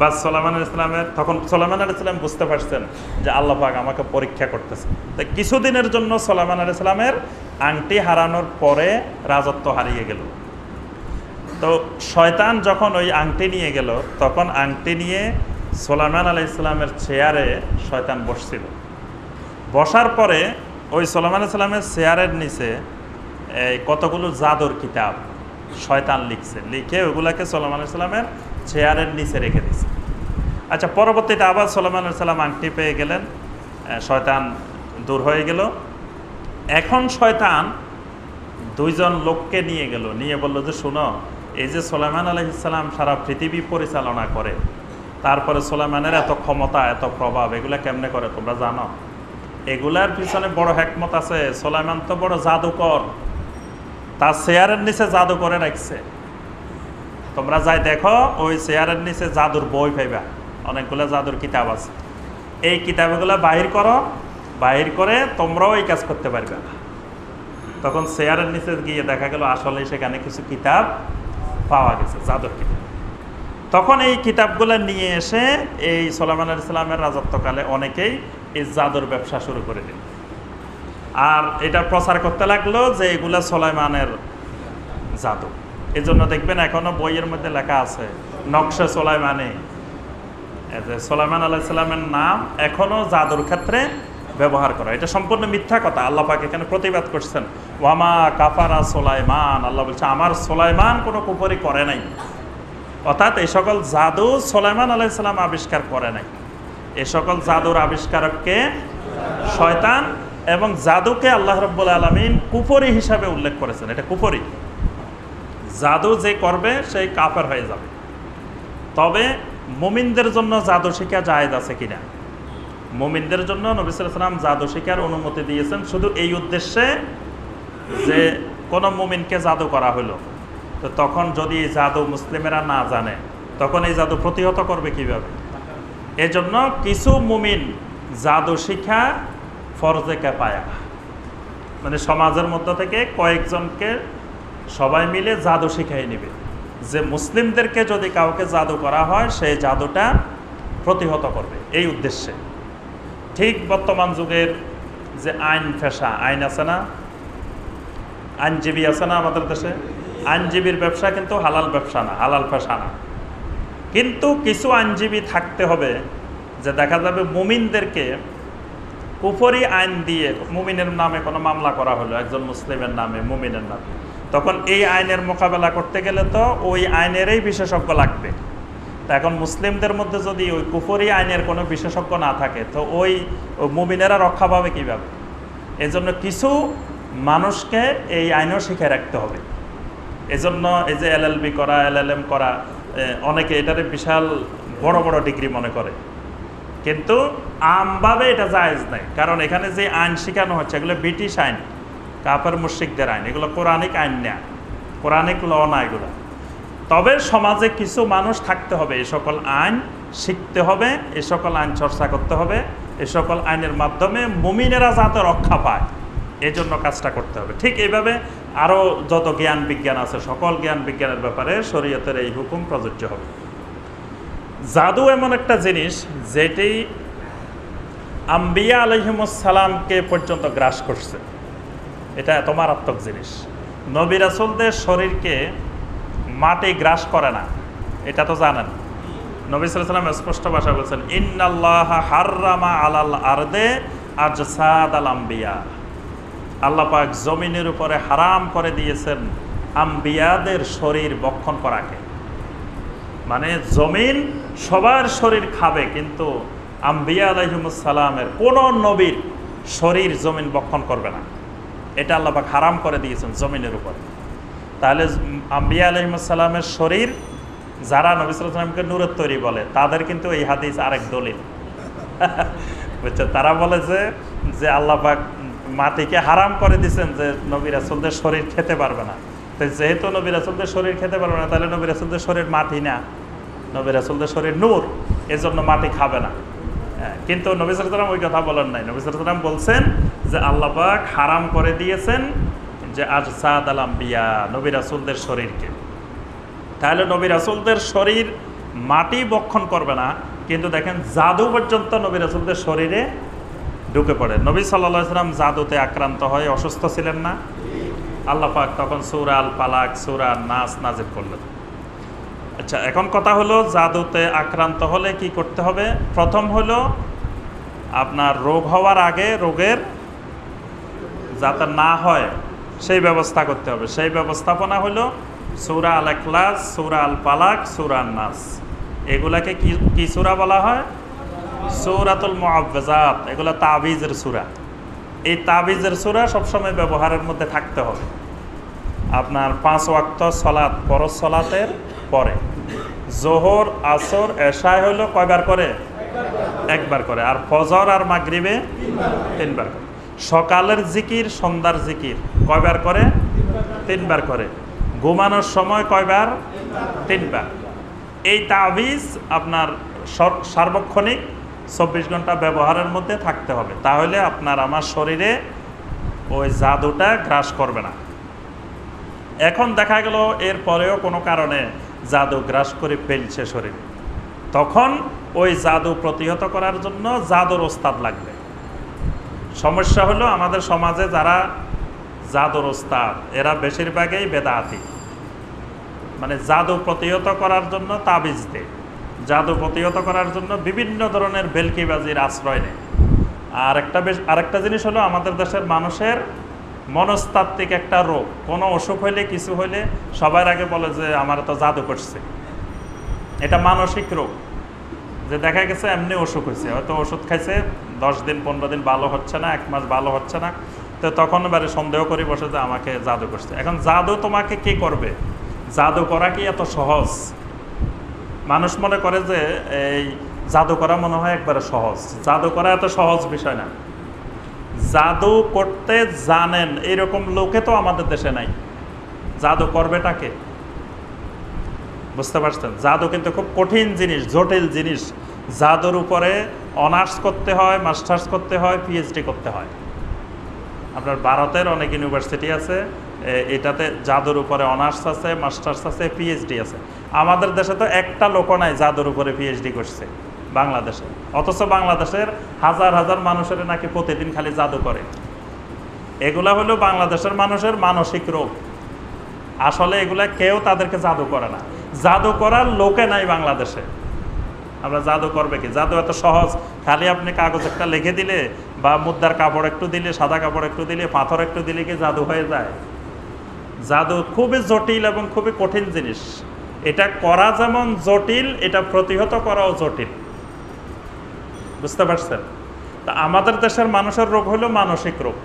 বাস সুলাইমান আলাইহিস সালামের, তখন সুলাইমান আলাইহিস সালাম বুঝতে পারছেন যে আল্লাহ পাক আমাকে পরীক্ষা করতেছে। তাই কিছুদিনের জন্য সুলাইমান আলাইহিস সালামের আংটি হারানোর পরে রাজত্ব হারিয়ে গেল। তো শয়তান যখন ওই আংটি নিয়ে গেল, তখন আংটি নিয়ে সুলাইমান আলাইহিস সালামের চেয়ারে শয়তান বসছিল। বসার পরে ওই সুলাইমান আলাইহিস সালামের চেয়ারের নিচে কতগুলো জাদুর কিতাব শয়তান লিখছে, লিখে ওগুলাকে সুলাইমান আলাইহিস সালামের চেয়ারের নিচে রেখে দিয়েছে। আচ্ছা, পরবর্তীতে আবার সুলাইমান আলাইহিস সালাম আংটি পেয়ে গেলেন, শয়তান দূর হয়ে গেল। এখন শয়তান দুইজন লোককে নিয়ে গেল, নিয়ে বলল যে শোনো, এই যে সুলাইমান আলাইহিস সালাম সারা পৃথিবী পরিচালনা করে, তারপরে সুলাইমানের এত ক্ষমতা, এত প্রভাব, এগুলা কেমনে করে তোমরা জানো? এগুলার পিছনে বড় হিকমত আছে। সুলাইমান তো বড় জাদুকর, তার চেয়ারের নিচে জাদু করে রাখছে। তোমরা যাই দেখো, ওই চেয়ারের নিচে জাদুর বই পাইবা, অনেকগুলো জাদুর কিতাব আছে। এই কিতাবগুলো বাহির করো, বাহির করে তোমরাও এই কাজ করতে পারবে। তখন চেয়ারের নিচে গিয়ে দেখা গেল আসলে সেখানে কিছু কিতাব পাওয়া গেছে, জাদুর কিতাব। তখন এই কিতাবগুলো নিয়ে এসে এই সুলাইমান আলাইহিস সালামের রাজত্বকালে অনেকেই এই জাদুর ব্যবসা শুরু করে দিল। আর এটা প্রচার করতে লাগলো যে এগুলা সুলাইমানের জাদু। এই জন্য দেখবেন এখনো বইয়ের মধ্যে লেখা আছে নকশে সুলাইমানে, সুলাইমান আলাইহিস সালামের নাম এখনো জাদুর ক্ষেত্রে ব্যবহার করা। এটা সম্পূর্ণ মিথ্যা কথা। আল্লাহ পাক এখানে প্রতিবাদ করছেন, ওয়ামা কাফারা সুলাইমান, আল্লাহ বলছে আমার সুলাইমান কোনো কুফরি করে নাই। অর্থাৎ এই সকল জাদু সুলাইমান আলাইহিস সালাম আবিষ্কার করে নাই। এই সকল জাদুর আবিষ্কারককে শয়তান, এবং জাদুকে আল্লাহ রাব্বুল আলামিন কুফরি হিসাবে উল্লেখ করেছেন। এটা কুফরি, জাদু যে করবে সেই কাফের হয়ে যাবে। তবে মুমিনদের জন্য জাদু শিক্ষা জায়েজ আছে কিনা? মুমিনদের জন্য নবী সাল্লাল্লাহু আলাইহি ওয়াসাল্লাম জাদু শিক্ষার অনুমতি দিয়েছেন, শুধু এই উদ্দেশ্যে যে কোনো মুমিনকে জাদু করা হলো, তো তখন যদি এই জাদু মুসলিমেরা না জানে, তখন এই জাদু প্রতিহত করবে কিভাবে? এজন্য কিছু মুমিন জাদু শিক্ষা ফরজে কিফায়া, মানে সমাজের মধ্য থেকে কয়েকজনকে সবাই মিলে জাদু শিখাই নেবে, যে মুসলিমদেরকে যদি কাউকে জাদু করা হয় সেই জাদুটা প্রতিহত করবে এই উদ্দেশ্যে। ঠিক বর্তমান যুগের যে আইন পেশা, আইন আছে না, আইনজীবী আছে না আমাদের দেশে, আইনজীবীর ব্যবসা কিন্তু হালাল ব্যবসা না, হালাল পেশা না। কিন্তু কিছু আইনজীবী থাকতে হবে যে দেখা যাবে মুমিনদেরকে কুফরি আইন দিয়ে, মুমিনের নামে কোনো মামলা করা হলো একজন মুসলিমের নামে, মুমিনের নামে, তখন এই আইনের মোকাবেলা করতে গেলে তো ওই আইনেরই বিশেষজ্ঞ লাগবে। তা এখন মুসলিমদের মধ্যে যদি ওই কুফরি আইনের কোনো বিশেষজ্ঞ না থাকে তো ওই মুমিনেরা রক্ষা পাবে কীভাবে? এই জন্য কিছু মানুষকে এই আইনও শিখে রাখতে হবে। এজন্য এই যে LLB করা, LLM করা, অনেকে এটারে বিশাল বড় বড় ডিগ্রি মনে করে, কিন্তু আমভাবে এটা জায়েজ নাই। কারণ এখানে যে আইন শেখানো হচ্ছে এগুলো ব্রিটিশ আইন, কাফের মুশরিকদের আইন, এগুলো কোরআনিক আইন না, কোরআনিক ল না এগুলো। তবে সমাজে কিছু মানুষ থাকতে হবে, এই সকল আইন শিখতে হবে, এই সকল আইন চর্চা করতে হবে, এই সকল আইনের মাধ্যমে মুমিনেরা যাতে রক্ষা পায় এই জন্য কাজটা করতে হবে। ঠিক এইভাবে আরও যত জ্ঞান বিজ্ঞান আছে সকল জ্ঞান বিজ্ঞানের ব্যাপারে শরীয়তের এই হুকুম প্রযোজ্য হবে। জাদু এমন একটা জিনিস যেটি আম্বিয়া আলাইহিমুসসালামকে পর্যন্ত গ্রাস করছে। এটা এত মারাত্মক জিনিস। নবী রাসূলদের শরীরকে মাটি গ্রাস করে না, এটা তো জানেন। নবী সাল্লাল্লাহু আলাইহি ওয়াসাল্লাম স্পষ্ট ভাষায় বলছেন, ইন্নাল্লাহা হাররামা আলাল আরদে আজসাদাল আম্বিয়া। আল্লাহ পাক জমিনের উপরে হারাম করে দিয়েছেন আম্বিয়াদের শরীর ভক্ষণ করাকে। মানে জমিন সবার শরীর খাবে, কিন্তু আম্বিয়া আলাইহিমুসসালামের কোন নবীর শরীর জমিন ভক্ষণ করবে না, এটা আল্লাহ পাক হারাম করে দিয়েছেন জমিনের উপরে। তাহলে আম্বিয়া আলাইহিমুসসালামের শরীর, যারা নবী সাল্লাল্লাহু আলাইহি ওয়াসাল্লামকে নূরের তৈরি বলে, তাদের কিন্তু এই হাদিস আরেক দলিল। বুঝছে, তারা বলে যে আল্লাহ পাক মাটিকে হারাম করে দিয়েছেন যে নবী রাসূলদের শরীর খেতে পারবে না। তো যেহেতু নবী রাসূলদের শরীর খেতে পারবে না, তাহলে নবী রাসূলদের শরীর মাটি না, নবী রাসূলদের শরীর নূর, এজন্য মাটি খাবে না। কিন্তু নবী সাল্লাল্লাহু আলাইহি ওয়াসাল্লাম ওই কথা বলেন নাই। নবী সাল্লাল্লাহু আলাইহি ওয়াসাল্লাম বলছেন যে আল্লাহ পাক হারাম করে দিয়েছেন যে আজসাদাল আম্বিয়া, নবী রাসূলদের শরীরকে। তাহলে নবী রাসূলদের শরীর মাটি ভক্ষণ করবে না, কিন্তু দেখেন জাদু পর্যন্ত নবী রাসূলদের শরীরে ঢুকে পড়ে। নবী সাল্লাল্লাহু আলাইহি ওয়াসাল্লাম জাদুতে আক্রান্ত হয়ে অসুস্থ ছিলেন না? আল্লাহ পাক তখন সূরা আল ফালাক, সূরা নাস নাযিল করলেন। আচ্ছা, এখন কথা হলো জাদুতে আক্রান্ত হলে কি করতে হবে? প্রথম হলো আপনার রোগ হওয়ার আগে রোগের যাতে না হয় সেই ব্যবস্থা করতে হবে। সেই ব্যবস্থাপনা হলো সূরা আল ইখলাস, সূরা আল ফালাক, সূরা নাস। এগুলাকে কি সূরা বলা হয়? সূরাতুল মুআওযাযাত। এগুলা তাবিজের সূরা। এই তাবিজের সূরা সবসময় ব্যবহারের মধ্যে থাকতে হবে। আপনার 5 ওয়াক্ত সালাত, ফরজ সালাতের পরে যোহর, আসর, এশা হলো কয়বার করে? একবার করে। আর ফজর আর মাগরিবে 3 বার করে। সকালের জিকির, সন্ধ্যার জিকির কয়বার করে? 3 বার করে। ঘুমানোর সময় কয়বার? 3 বার। এই তাবিজ আপনার সার্বক্ষণিক 24 ঘন্টা ব্যবহারের মধ্যে থাকতে হবে, তাহলে আপনার আমার শরীরে ওই জাদুটা গ্রাস করবে না। এখন দেখা গেল এর পরেও কোনো কারণে জাদু গ্রাস করে ফেলছে শরীরে, তখন ওই জাদু প্রতিহত করার জন্য জাদুর ওস্তাদ লাগবে। সমস্যা হলো আমাদের সমাজে যারা জাদুর ওস্তাদ, এরা বেশিরভাগই বেদাতি। মানে জাদু প্রতিহত করার জন্য তাবিজ দেয়, জাদু প্রতিহত করার জন্য বিভিন্ন ধরনের ভেলকিবাজির আশ্রয় নেয়। আরেকটা জিনিস হলো আমাদের দেশের মানুষের মনস্তাত্ত্বিক একটা রোগ। কোনো অসুখ হইলে, কিছু হইলে সবার আগে বলে যে আমার তো জাদু করছে। এটা মানসিক রোগ, যে দেখা গেছে এমনি অসুখ হয়েছে, হয়তো ওষুধ খাইছে 10 দিন 15 দিন ভালো হচ্ছে না, 1 মাস ভালো হচ্ছে না, তো তখন এবারে সন্দেহ করে বসে যে আমাকে জাদু করছে। এখন জাদু তোমাকে কি করবে? জাদু করা কি এত সহজ? মানুষ মনে করে যে এই জাদু করা মনে হয় একবারে সহজ। জাদু করা এত সহজ বিষয় না। জাদু করতে জানেন এরকম লোকে তো আমাদের দেশে নাই। জাদু করবেটাকে, বুঝতে পারছেন? জাদু কিন্তু খুব কঠিন জিনিস, জটিল জিনিস। জাদুর উপরে অনার্স করতে হয়, মাস্টার্স করতে হয়, পিএইচডি করতে হয়। আপনার ভারতের অনেক ইউনিভার্সিটি আছে, এটাতে জাদুর উপরে অনার্স আছে, মাস্টার্স আছে, পিএইচডি আছে। আমাদের দেশে তো একটা লোক নাই জাদুর উপরে পিএইচডি করছে। বাংলাদেশে, অথচ বাংলাদেশের হাজার হাজার মানুষের নাকি প্রতিদিন খালি জাদু করে। এগুলা হলো বাংলাদেশের মানুষের মানসিক রোগ। আসলে এগুলা কেউ তাদেরকে জাদু করে না, জাদু করার লোকে নাই বাংলাদেশে। আমরা জাদু করবে কি? জাদু এত সহজ, খালি আপনি কাগজ একটা লিখে দিলে বা মুদ্রার কাপড় একটু দিলে, সাদা কাপড় একটু দিলে, পাথর একটু দিলে কি জাদু হয়ে যায়? জাদু খুবই জটিল এবং খুবই কঠিন জিনিস। এটা করা যেমন জটিল, এটা প্রতিহত করাও জটিল। বুঝতে পারছেন? তা আমাদের দেশের মানুষের রোগ হলো মানসিক রোগ।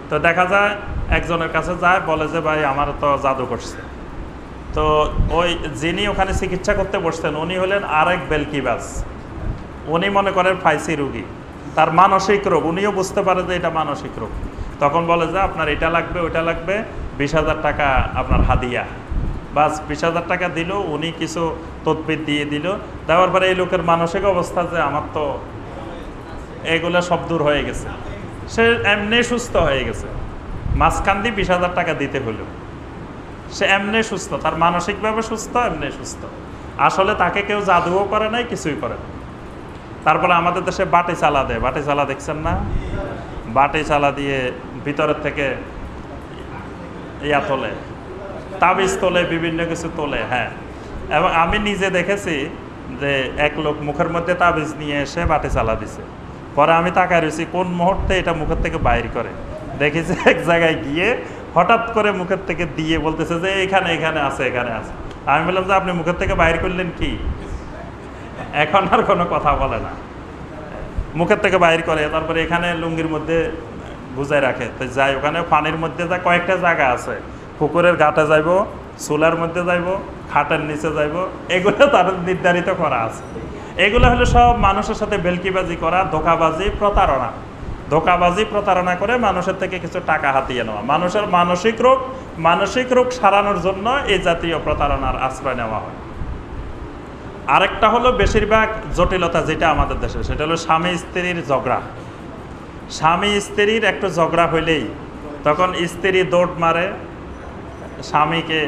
তো দেখা যায় একজনের কাছে যায়, বলে যে ভাই আমার তো জাদু করছে। তো ওই যিনি ওখানে চিকিৎসা করতে বসছেন উনি হলেন আরেক বেলকিবাজ। উনি মনে করেন ফাইসি রুগী, তার মানসিক রোগ, উনিও বুঝতে পারে যে এটা মানসিক রোগ। তখন বলে যে আপনার এটা লাগবে, ওইটা লাগবে, 20,000 টাকা আপনার হাদিয়া। বাস 20,000 টাকা দিল, উনি কিছু তদবির দিয়ে দিল। দেওয়ার পরে এই লোকের মানসিক অবস্থা যে আমার তো এগুলো সব দূর হয়ে গেছে, সে এমনি সুস্থ হয়ে গেছে। মাঝখান দিয়ে 20,000 টাকা দিতে হলো, সে এমনি সুস্থ, তার মানসিকভাবে সুস্থ, এমনি সুস্থ। আসলে তাকে কেউ জাদুও করে নাই, কিছুই করে না। তারপরে আমাদের দেশে বাটি চালা দেয়, বাটি চালা দেখছেন না? বাটি চালা দিয়ে ভিতরের থেকে ইয়া তোলে, তাবিজ তোলে, বিভিন্ন কিছু তোলে। হ্যাঁ, এবং আমি নিজে দেখেছি যে এক লোক মুখের মধ্যে তাবিজ নিয়ে এসে বাটি চালা দিছে। পরে আমি তাকায় রয়েছি কোন মুহূর্তে এটা মুখের থেকে বাইর করে। দেখেছি এক জায়গায় গিয়ে হঠাৎ করে মুখের থেকে দিয়ে বলতেছে যে এখানে এখানে আছে, এখানে আছে। আমি বললাম যে আপনি মুখের থেকে বাইর করলেন কি? এখন আর কোনো কথা বলে না, মুখের থেকে বাইর করে। তারপরে এখানে লুঙ্গির মধ্যে গুজাই রাখে। তো যাই, ওখানে পানির মধ্যে যা কয়েকটা জায়গা আছে, পুকুরের ঘাটে যাইব, চুলার মধ্যে যাইব, খাটের নিচে যাইব, এগুলো তার নির্ধারিত করা আছে। এগুলো হলো সব মানুষের সাথে বেলকিবাজি করা, ধোকাবাজি, প্রতারণা। ধোকাবাজি, প্রতারণা করে মানুষের থেকে কিছু টাকা হাতিয়ে নেওয়া। মানুষের মানসিক রোগ সারানোর জন্য এই জাতীয় প্রতারণার আশ্রয় নেওয়া হয়। আরেকটা হলো বেশিরভাগ জটিলতা যেটা আমাদের দেশে, সেটা হলো স্বামী স্ত্রীর ঝগড়া। স্বামী স্ত্রীর একটু ঝগড়া হইলেই তখন স্ত্রী দৌড় মারে, স্বামীকে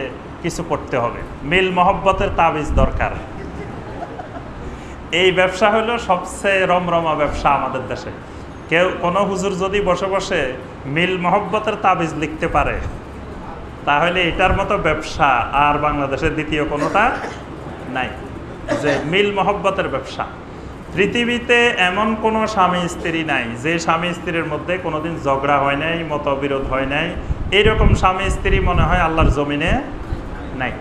কিছু করতে হবে, মিল মহব্বতের তাবিজ দরকার। এই ব্যবসা হলো সবচেয়ে রমরমা ব্যবসা আমাদের দেশে। কেউ কোনো হুজুর যদি বসে বসে মিল মহব্বতের তাবিজ লিখতে পারে, তাহলে এটার মতো ব্যবসা আর বাংলাদেশের দ্বিতীয় কোনোটা নাই, যে মিল মহব্বতের ব্যবসা। পৃথিবীতে এমন কোনো স্বামী স্ত্রী নাই যে স্বামী স্ত্রীর মধ্যে কোনোদিন ঝগড়া হয় নাই, মতবিরোধ হয় নাই। এইরকম স্বামী স্ত্রী মনে হয় আল্লাহর জমিনে নাই।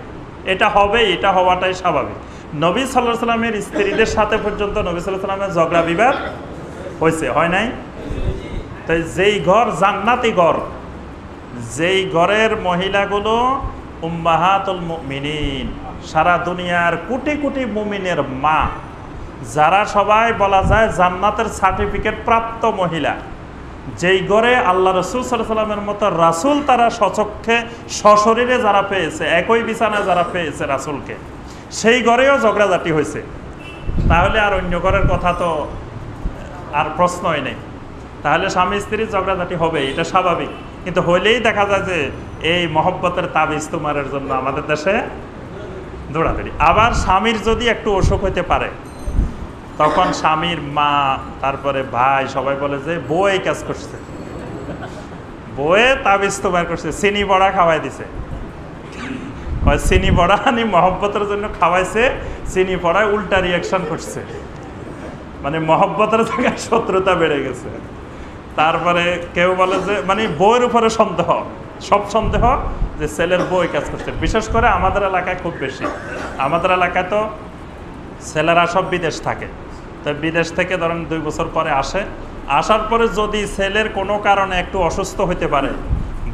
এটা হবে, এটা হওয়াটাই স্বাভাবিক। নবী সাল্লাল্লাহু আলাইহি সাল্লামের স্ত্রীদের সাথে পর্যন্ত নবী সাল্লাল্লাহু আলাইহি সাল্লামের ঝগড়া বিবাদ হয়েছে, হয় নাই? তাই যেই ঘর জান্নাতি ঘর, যেই ঘরের মহিলাগুলো উম্মাহাতুল মুমিনিন, সারা দুনিয়ার কোটি কোটি মুমিনের মা, যারা সবাই বলা যায় জান্নাতের সার্টিফিকেট প্রাপ্ত মহিলা, যেই ঘরে আল্লাহ রসুল সাল্লাল্লাহু আলাইহি সাল্লামের মতো রাসূল তারা সচক্ষে সশরীরে যারা পেয়েছে, একই বিছানায় যারা পেয়েছে রাসূলকে, সেই ঘরেও ঝগড়াঝাটি হয়েছে। তাহলে আর অন্য ঘরের কথা তো আর প্রশ্নই নেই। তাহলে স্বামী স্ত্রীর ঝগড়াঝাটি হবে, এটা স্বাভাবিক। কিন্তু হইলেই দেখা যায় যে এই মহব্বতের তাবিজ তোমারের জন্য আমাদের দেশে দৌড়াদৌড়ি। আবার স্বামীর যদি একটু অসুখ হইতে পারে, তখন স্বামীর মা, তারপরে ভাই সবাই বলে যে বউ এই কাজ করছে, বউয়ে তাবিজ তোমার করছে, চিনি বড়া খাওয়াই দিছে। চিনি বড়া আনি মহব্বতের জন্য খাওয়াইছে, চিনি বড়ায় উল্টা রিয়াকশন করছে, মানে মহব্বতের জায়গায় শত্রুতা বেড়ে গেছে। তারপরে কেউ বলে যে মানে বউয়ের উপরে সন্দেহ, সব সন্দেহ যে ছেলের বউ কাজ করছে। বিশেষ করে আমাদের এলাকায় খুব বেশি। আমাদের এলাকায় তো ছেলেরা সব বিদেশ থাকে, তো বিদেশ থেকে ধরেন 2 বছর পরে আসে, আসার পরে যদি ছেলের কোনো কারণে একটু অসুস্থ হইতে পারে,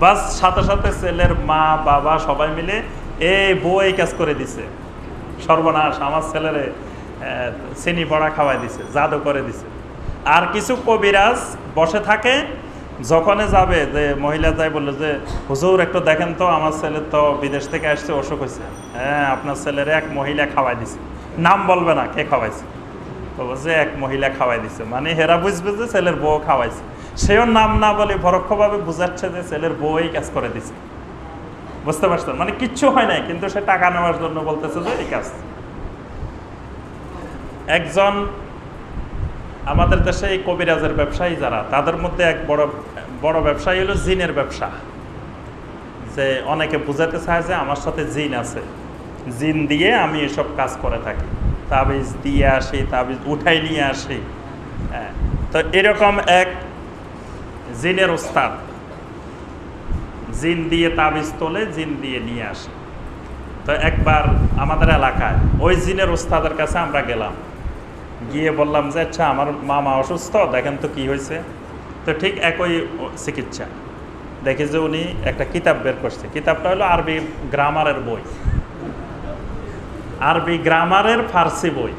বাস সাথে সাথে ছেলের মা বাবা সবাই মিলে এই বউ এই কাজ করে দিছে, সর্বনাশ, আমার ছেলেরে চিনি বড়া খাওয়াই দিছে, জাদু করে দিছে। আর কিছু কবিরাজ বসে থাকে, যখনই যাবে যে মহিলা যাই বললো যে হুজুর একটু দেখেন তো আমার ছেলে তো বিদেশ থেকে আসছে, অসুখ হয়েছে। হ্যাঁ, আপনার ছেলের এক মহিলা খাওয়াই দিছে, নাম বলবে না কে খাওয়াইছে, তো বলছে এক মহিলা খাওয়াই দিছে, মানে হেরা বুঝবে যে ছেলের বউ খাওয়াইছে। সেও নাম না বলে পরোক্ষভাবে বুঝাচ্ছে যে ছেলের বউ এই কাজ করে দিছে। বুঝতে পারছেন? মানে কিচ্ছু হয় নাই, কিন্তু সে টাকা নেওয়ার জন্য বলতেছে যে এই কাজ। একজন আমাদের দেশে এই কবিরাজের ব্যবসায়ী যারা, তাদের মধ্যে এক বড় বড় ব্যবসায়ী হলো জিনের ব্যবসা। যে অনেকে বুঝাতে চায় যে আমার সাথে জিন আছে, জিন দিয়ে আমি এসব কাজ করে থাকি, তাবিজ দিয়ে আসি, তাবিজ উঠাই নিয়ে আসি। হ্যাঁ, তো এরকম এক জিনের ওস্তাদ জিন দিয়ে তাবিজ তোলে, জিন দিয়ে নিয়ে আসে। তো একবার আমাদের এলাকায় ওই জিনের ওস্তাদের কাছে আমরা গেলাম, গিয়ে বললাম যে আচ্ছা আমার মামা অসুস্থ, দেখেন তো কি হয়েছে। তো ঠিক একই চিকিৎসা, দেখি যে উনি একটা কিতাব বের করছে। কিতাবটা হলো আরবি গ্রামারের বই, আরবি গ্রামারের ফার্সি বই,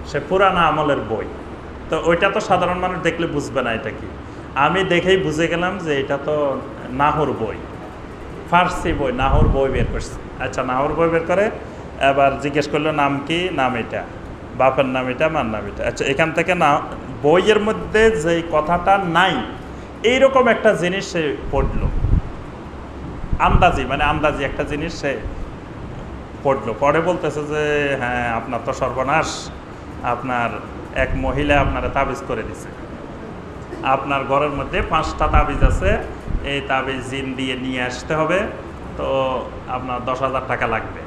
সে পুরানা আমলের বই। তো ওইটা তো সাধারণ মানুষ দেখলে বুঝবে না এটা কি। আমি দেখেই বুঝে গেলাম যে এটা তো নাহর বই, ফার্সি বই, নাহর বই বের করছে। আচ্ছা, নাহর বই বের করে এবার জিজ্ঞেস করলো নাম কি, নাম এটা, বাপের নাম এটা, মার নাম এটা। আচ্ছা, এখান থেকে না বইয়ের মধ্যে যে কথাটা নাই এইরকম একটা জিনিস সে পড়লো, আন্দাজি, মানে আন্দাজি একটা জিনিস সে পড়লো। পরে বলতেছে যে হ্যাঁ আপনার তো সর্বনাশ, আপনার এক মহিলা আপনারা তাবিজ করে দিছে, আপনার ঘরের মধ্যে 5টা তাবিজ আছে, এই তাবিজ জিন দিয়ে নিয়ে আসতে হবে, তো আপনার 10,000 টাকা লাগবে।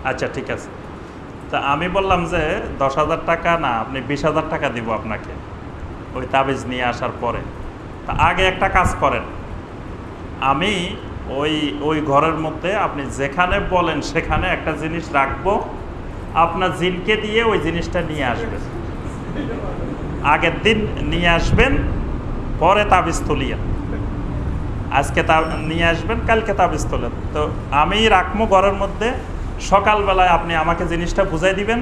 আচ্ছা ঠিক আছে। তা আমি বললাম যে 10,000 টাকা না, আপনি 20,000 টাকা দিব আপনাকে ওই তাবিজ নিয়ে আসার পরে। তা আগে একটা কাজ করেন, আমি ওই ঘরের মধ্যে আপনি যেখানে বলেন সেখানে একটা জিনিস রাখবো, আপনার জিনকে দিয়ে ওই জিনিসটা নিয়ে আসবেন, আগের দিন নিয়ে আসবেন, পরে তাবিজ তুলিয়েন। আজকে নিয়ে আসবেন, কালকে তাবিজ তোলেন। তো আমি রাখবো ঘরের মধ্যে, সকালবেলায় আপনি আমাকে জিনিসটা বুঝাই দিবেন,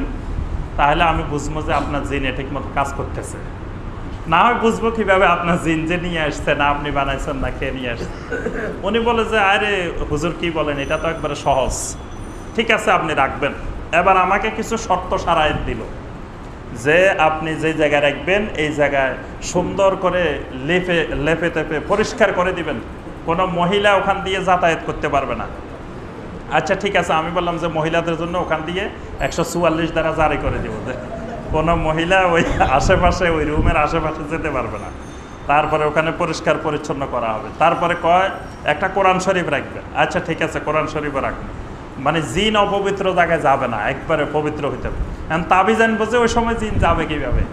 তাহলে আমি বুঝবো যে আপনার জিন ঠিক মতো কাজ করতেছে। না হয় বুঝবো কিভাবে আপনার জিন যে নিয়ে আসছে, না আপনি বানাইছেন না কে নিয়ে আসছে। উনি বলে যে আরে হুজুর কি বলেন, এটা তো একবারে সহজ। ঠিক আছে আপনি রাখবেন। এবার আমাকে কিছু শর্ত সারায়েত দিল যে আপনি যে জায়গায় রাখবেন এই জায়গায় সুন্দর করে লেপে তেপে পরিষ্কার করে দিবেন, কোনো মহিলা ওখান দিয়ে যাতায়াত করতে পারবে না। আচ্ছা ঠিক আছে, আমি বললাম যে মহিলাদের জন্য ওখান দিয়ে 144 দ্বারা জারি করে দিব, যে কোনো মহিলা ওই আশেপাশে, ওই রুমের আশেপাশে যেতে পারবে না। তারপরে ওখানে পরিষ্কার পরিচ্ছন্ন করা হবে। তারপরে কয় একটা কোরআন শরীফ রাখবে। আচ্ছা ঠিক আছে, কোরআন শরীফও রাখবে, মানে জিন অপবিত্র জায়গায় যাবে না, একবারে পবিত্র হইতে হবে। এখন তাবি জানবো যে ওই সময় জিন যাবে কিভাবে,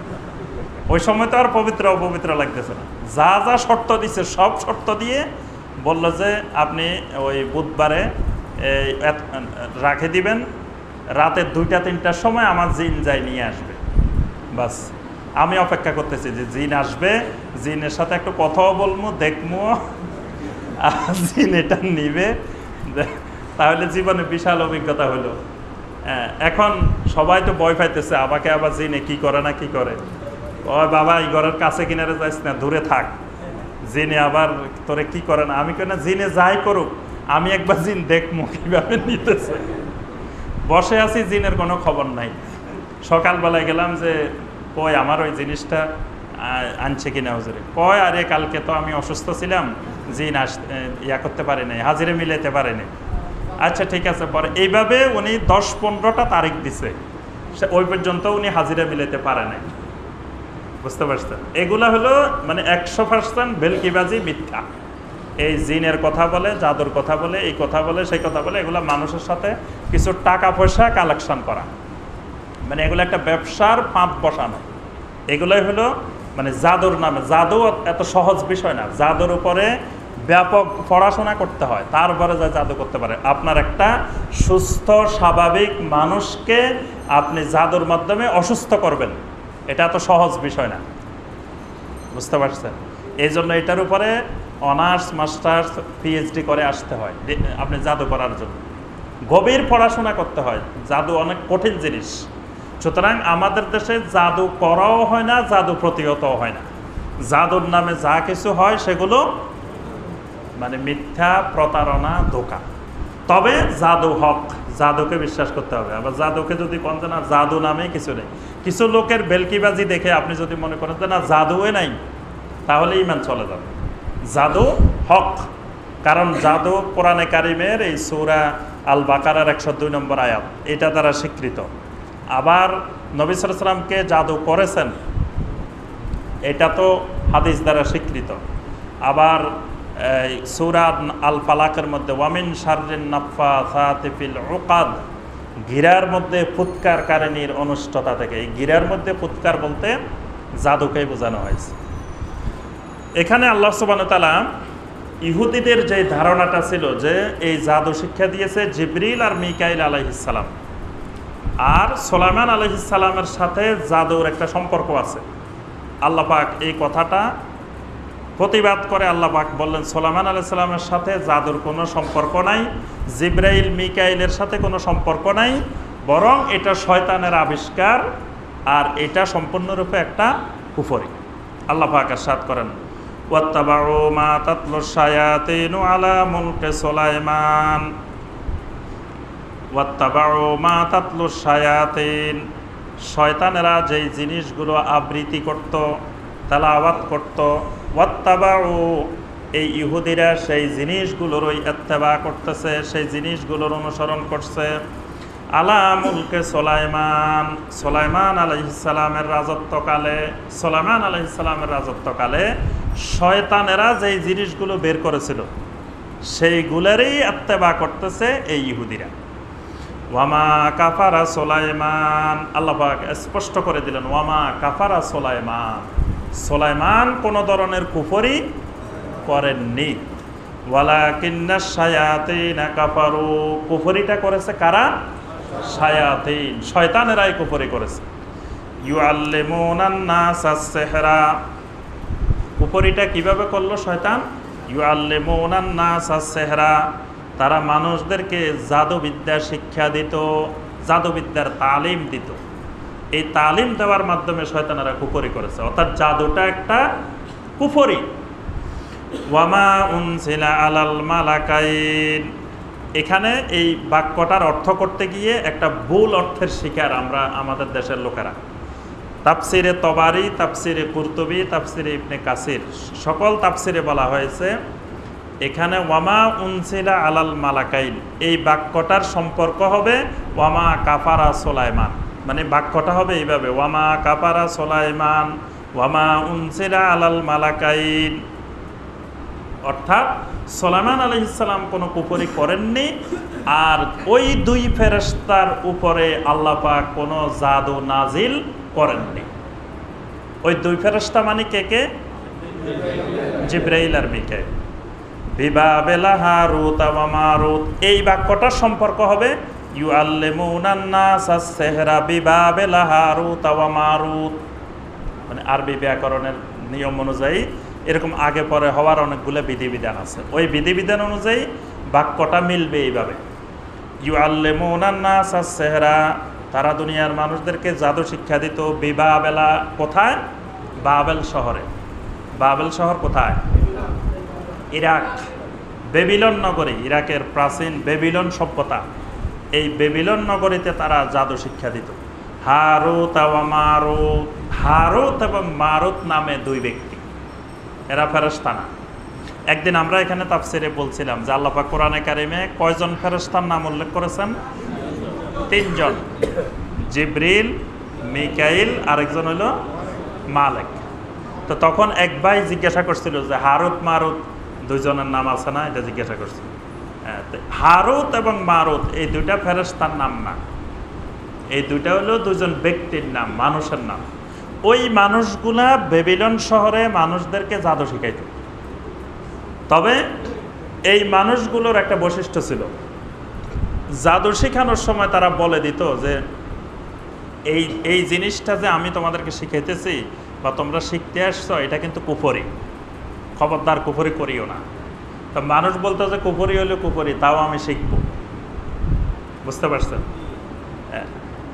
ওই সময় তো আর পবিত্র অপবিত্র লাগতেছে না। যা যা শর্ত দিছে সব শর্ত দিয়ে বললো যে আপনি ওই বুধবারে রাখে দিবেন, রাতে 2টা-3টার সময় আমার জিন যাই নিয়ে আসবে। বাস আমি অপেক্ষা করতেছি যে জিন আসবে, জিনের সাথে একটু কথাও বলবো, দেখবো, আর জিন এটা নিবে, তাহলে জীবনে বিশাল অভিজ্ঞতা হলো। এখন সবাই তো ভয় পাইতেছে, আমাকে আবার জিনে কি করে না কি করে। ও বাবা এই ঘরের কাছে কিনারে যাইস না, দূরে থাক, জিনে আবার তোরে কি করে না। আমি কেন জিনে যাই করুক, আমি একবার জিন দেখবো কিভাবে নিতেছে। বসে আছি, জিনের কোনো খবর নাই। সকালবেলায় গেলাম যে কই আমার ওই জিনিসটা আনছে কিনা হুজুরে। কয় আরে কালকে তো আমি অসুস্থ ছিলাম, জিন ইয়া করতে পারিনি, হাজিরে মিলাইতে পারিনি। আচ্ছা ঠিক আছে। পরে এইভাবে উনি 10-15টা তারিখ দিছে, ওই পর্যন্ত উনি হাজিরা মিলাইতে পারে নাই। বুঝতে পারছেন? এগুলা হলো মানে 100% ভেলকিবাজি, মিথ্যা। এই জিনের কথা বলে, জাদুর কথা বলে, এই কথা বলে, সেই কথা বলে, এগুলো মানুষের সাথে কিছু টাকা পয়সা কালেকশন করা, মানে এগুলো একটা ব্যবসার পাঁত বসানো। এগুলোই হলো মানে জাদুর নামে। জাদু এত সহজ বিষয় না, জাদুর উপরে ব্যাপক পড়াশোনা করতে হয়, তারপরে যা জাদু করতে পারে। আপনার একটা সুস্থ স্বাভাবিক মানুষকে আপনি জাদুর মাধ্যমে অসুস্থ করবেন, এটা এত সহজ বিষয় না। বুঝতে পারছেন? এই জন্য এটার উপরে অনার্স, মাস্টার্স, পিএইচডি করে আসতে হয় আপনি জাদু করার জন্য। গভীর পড়াশোনা করতে হয়, জাদু অনেক কঠিন জিনিস। সুতরাং আমাদের দেশে জাদু করাও হয় না, জাদু প্রতিহতও হয় না। জাদুর নামে যা কিছু হয় সেগুলো মানে মিথ্যা, প্রতারণা, ধোঁকা। তবে জাদু হক, জাদুকে বিশ্বাস করতে হবে। আবার জাদুকে যদি বলতে না, জাদু নামে কিছু নেই। কিছু লোকের বেলকিবাজি দেখে আপনি যদি মনে করেন যে না জাদুই নাই, তাহলে ঈমান চলে যাবে। জাদু হক, কারণ জাদু কোরআনে কারিমের এই সূরা আল বাকারার 102 নম্বর আয়াত, এটা দ্বারা স্বীকৃত আবার নবী সাল্লাল্লাহু আলাইহি ওয়াসাল্লামকে জাদু করেছেন, এটা তো হাদিস দ্বারা স্বীকৃত। আবার সূরা আল ফালাকের মধ্যে ওয়ামিন শাররিন নাফাসাতি ফিল উকাদ, গিরার মধ্যে ফুৎকারকারিনীর অনুষ্ঠতা থেকে, এই গিরার মধ্যে ফুৎকার বলতে জাদুকেই বোঝানো হয়েছে। এখানে আল্লাহ সুবহানাহু ওয়া তাআলা ইহুদিদের যে ধারণাটা ছিল যে এই জাদু শিক্ষা দিয়েছে জিবরিল আর মিকাইল আলাইহিস সালাম, আর সুলাইমান আলাইহিস সালামের সাথে জাদুর একটা সম্পর্ক আছে। আল্লাহ পাক এই কথাটা প্রতিবাদ করে আল্লাহ পাক বললেন সুলাইমান আলাইহিস সালামের সাথে জাদুর কোনো সম্পর্ক নাই, জিবরাইল মিকাইলের সাথে কোনো সম্পর্ক নাই, বরং এটা শয়তানের আবিষ্কার, আর এটা সম্পূর্ণরূপে একটা কুফরি। আল্লাহ পাক ইরশাদ করেন ওয়াত্তাবাউ মা তাতলু শায়াতিনু আলা মুলকি সুলাইমান, ওয়াত্তাবাউ মা তাতলু শায়াতিন, শয়তানেরা যেই জিনিসগুলো আবৃত্তি করত, তেলাওয়াত করত, ওয়াত্তাবাউ এই ইহুদিরা সেই জিনিসগুলোরই ইত্তেবা করতেছে, সেই জিনিসগুলোর অনুসরণ করছে। আলা মুলকে সুলাইমান, সুলাইমান আলাইহিস সালামের রাজত্বকালে, সুলাইমান আলাইহিস সালামের রাজত্বকালে শয়তানেরা যেই জিনিসগুলো বের করেছিল সেইগুলোরই ইত্তেবা করতেছে এই ইহুদিরা। ওয়ামা কাফারা সুলাইমান, আল্লাহ পাক স্পষ্ট করে দিলেন ওয়ামা কাফারা সুলাইমান, সুলাইমান কোনো ধরনের কুফরি করেননি। ওয়ালাকিন্নাশ শায়াতিন কাফারু, কুফরিটা করেছে কারা? শায়াতিন, শয়তানেরাই কুফরি করেছে। ইউআল্লিমুনান নাসাস সিহরা, কুফরিটা কিভাবে করলো শয়তান? ইউআল্লিমুনান নাসাস সিহরা, তারা মানুষদেরকে জাদুবিদ্যা শিক্ষা দিত, জাদুবিদ্যার তালিম দিত। এই তালিম দেওয়ার মাধ্যমে শয়তানেরা কুফরি করেছে, অর্থাৎ জাদুটা একটা কুফরি। ওয়ামা উনজিলা আলাল মালাকাইন, এখানে এই বাক্যটার অর্থ করতে গিয়ে একটা ভুল অর্থের শিকার আমরা আমাদের দেশের লোকেরা। তাফসিরে তবারি, তাফসিরে কুরতুবি, তাফসিরে ইবনে কাসির, সকল তাফসিরে বলা হয়েছে এখানে ওয়ামা উনজিলা আলাল মালাকাইন, এই বাক্যটার সম্পর্ক হবে ওয়ামা কাফারা সুলাইমান, মানে বাক্যটা হবে এইভাবে ওয়ামা কাফারা সুলাইমান ওয়ামা উনজিলা আলাল মালাকাইন, অর্থাৎ সুলাইমান আলাইহিস সালাম কোনো কুফরি করেননি, আর ওই দুই ফেরেশতার উপরে আল্লাহ পাক কোনো জাদু নাজিল করেননি। ওই দুই ফেরেশতা মানে কে কে? জিবরাইল আর মিকাইল। বিবাবিলা হারুত ওয়া মারুত, এই বাক্যটার সম্পর্ক হবে ইউআল্লিমুনান নাসাস সিহরা বিবাবিলা হারুত ওয়া মারুত, মানে আরবি ব্যাকরণের নিয়ম অনুযায়ী এরকম আগে পরে হওয়ার অনেকগুলো বিধিবিধান আছে, ওই বিধিবিধান অনুযায়ী বাক্যটা মিলবে এইভাবে। ইউআল্লিমুনান নাসাস সিহরা, তারা দুনিয়ার মানুষদেরকে জাদু শিক্ষা দিত। বিবাবেলা কোথায়? বাবেল শহরে। বাবেল শহর কোথায়? ইরাক, বেবিলন নগরী, ইরাকের প্রাচীন বেবিলন সভ্যতা, এই বেবিলন নগরীতে তারা জাদু শিক্ষা দিত। হারুত ওয়া মারুত, হারুত এবং মারুত নামে দুই ব্যক্তি, এরা ফেরেশতা না। একদিন আমরা এখানে তাফসিরে বলছিলাম যে আল্লাহ পাক কোরআনে কারিমে কয়জন ফেরেশতার নাম উল্লেখ করেছেন? তিনজন, জিবরিল, মিকাইল, আরেকজন হইল মালেক। তো তখন এক ভাই জিজ্ঞাসা করছিল যে হারুত মারুত দুইজনের নাম আছে না, এটা জিজ্ঞাসা করছিল। হারুত এবং মারুত এই দুইটা ফেরেশতার নাম না, এই দুইটা হলো দুজন ব্যক্তির নাম, মানুষের নাম। ওই মানুষগুলা বেবিলন শহরে মানুষদেরকে জাদু শিখাইত। তবে এই মানুষগুলোর একটা বৈশিষ্ট্য ছিল, জাদু শেখানোর সময় তারা বলে দিত যে এই জিনিসটা যে আমি তোমাদেরকে শিখাইতেছি বা তোমরা শিখতে আসছো এটা কিন্তু কুফরি, খবরদার কুফরি করিও না। তো মানুষ বলতো যে কুফরি হলে কুফরি, তাও আমি শিখব। বুঝতে পারছেন?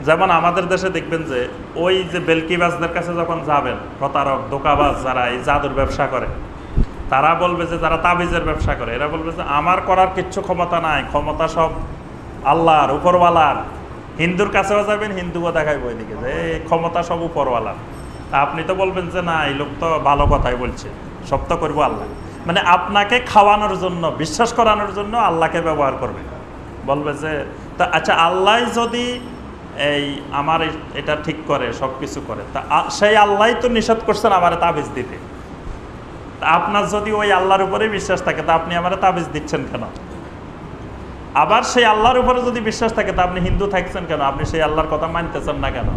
যেমন আমাদের দেশে দেখবেন যে ওই যে বেলকিবাজদের কাছে যখন যাবেন, প্রতারক ধোঁকাবাজ যারা এই জাদুর ব্যবসা করে, তারা বলবে যে যারা তাবিজের ব্যবসা করে, এরা বলবে যে আমার করার কিচ্ছু ক্ষমতা নাই, ক্ষমতা সব আল্লাহর, উপরওয়ালার। হিন্দুর কাছেও যাবেন, হিন্দুও দেখাইবো এদিকে যে ক্ষমতা সব উপরওয়ালার। তা আপনি তো বলবেন যে না, এই লোক তো ভালো কথাই বলছে, সব তো করবো আল্লাহ। মানে আপনাকে খাওয়ানোর জন্য, বিশ্বাস করানোর জন্য আল্লাহকে ব্যবহার করবে, বলবে যে তা আচ্ছা আল্লাহ যদি এই আমার এটা ঠিক করে, সব কিছু করে। তা সেই আল্লাহই তো নিষেধ করছেন আমারে তাবিজ দিতে। তা আপনার যদি ওই আল্লাহর উপরে বিশ্বাস থাকে তা আপনি আমারে তাবিজ দিচ্ছেন কেন? আবার সেই আল্লাহর উপরে যদি বিশ্বাস থাকে তা আপনি হিন্দু থাকছেন কেন? আপনি সেই আল্লাহর কথা মানতেছেন না কেন?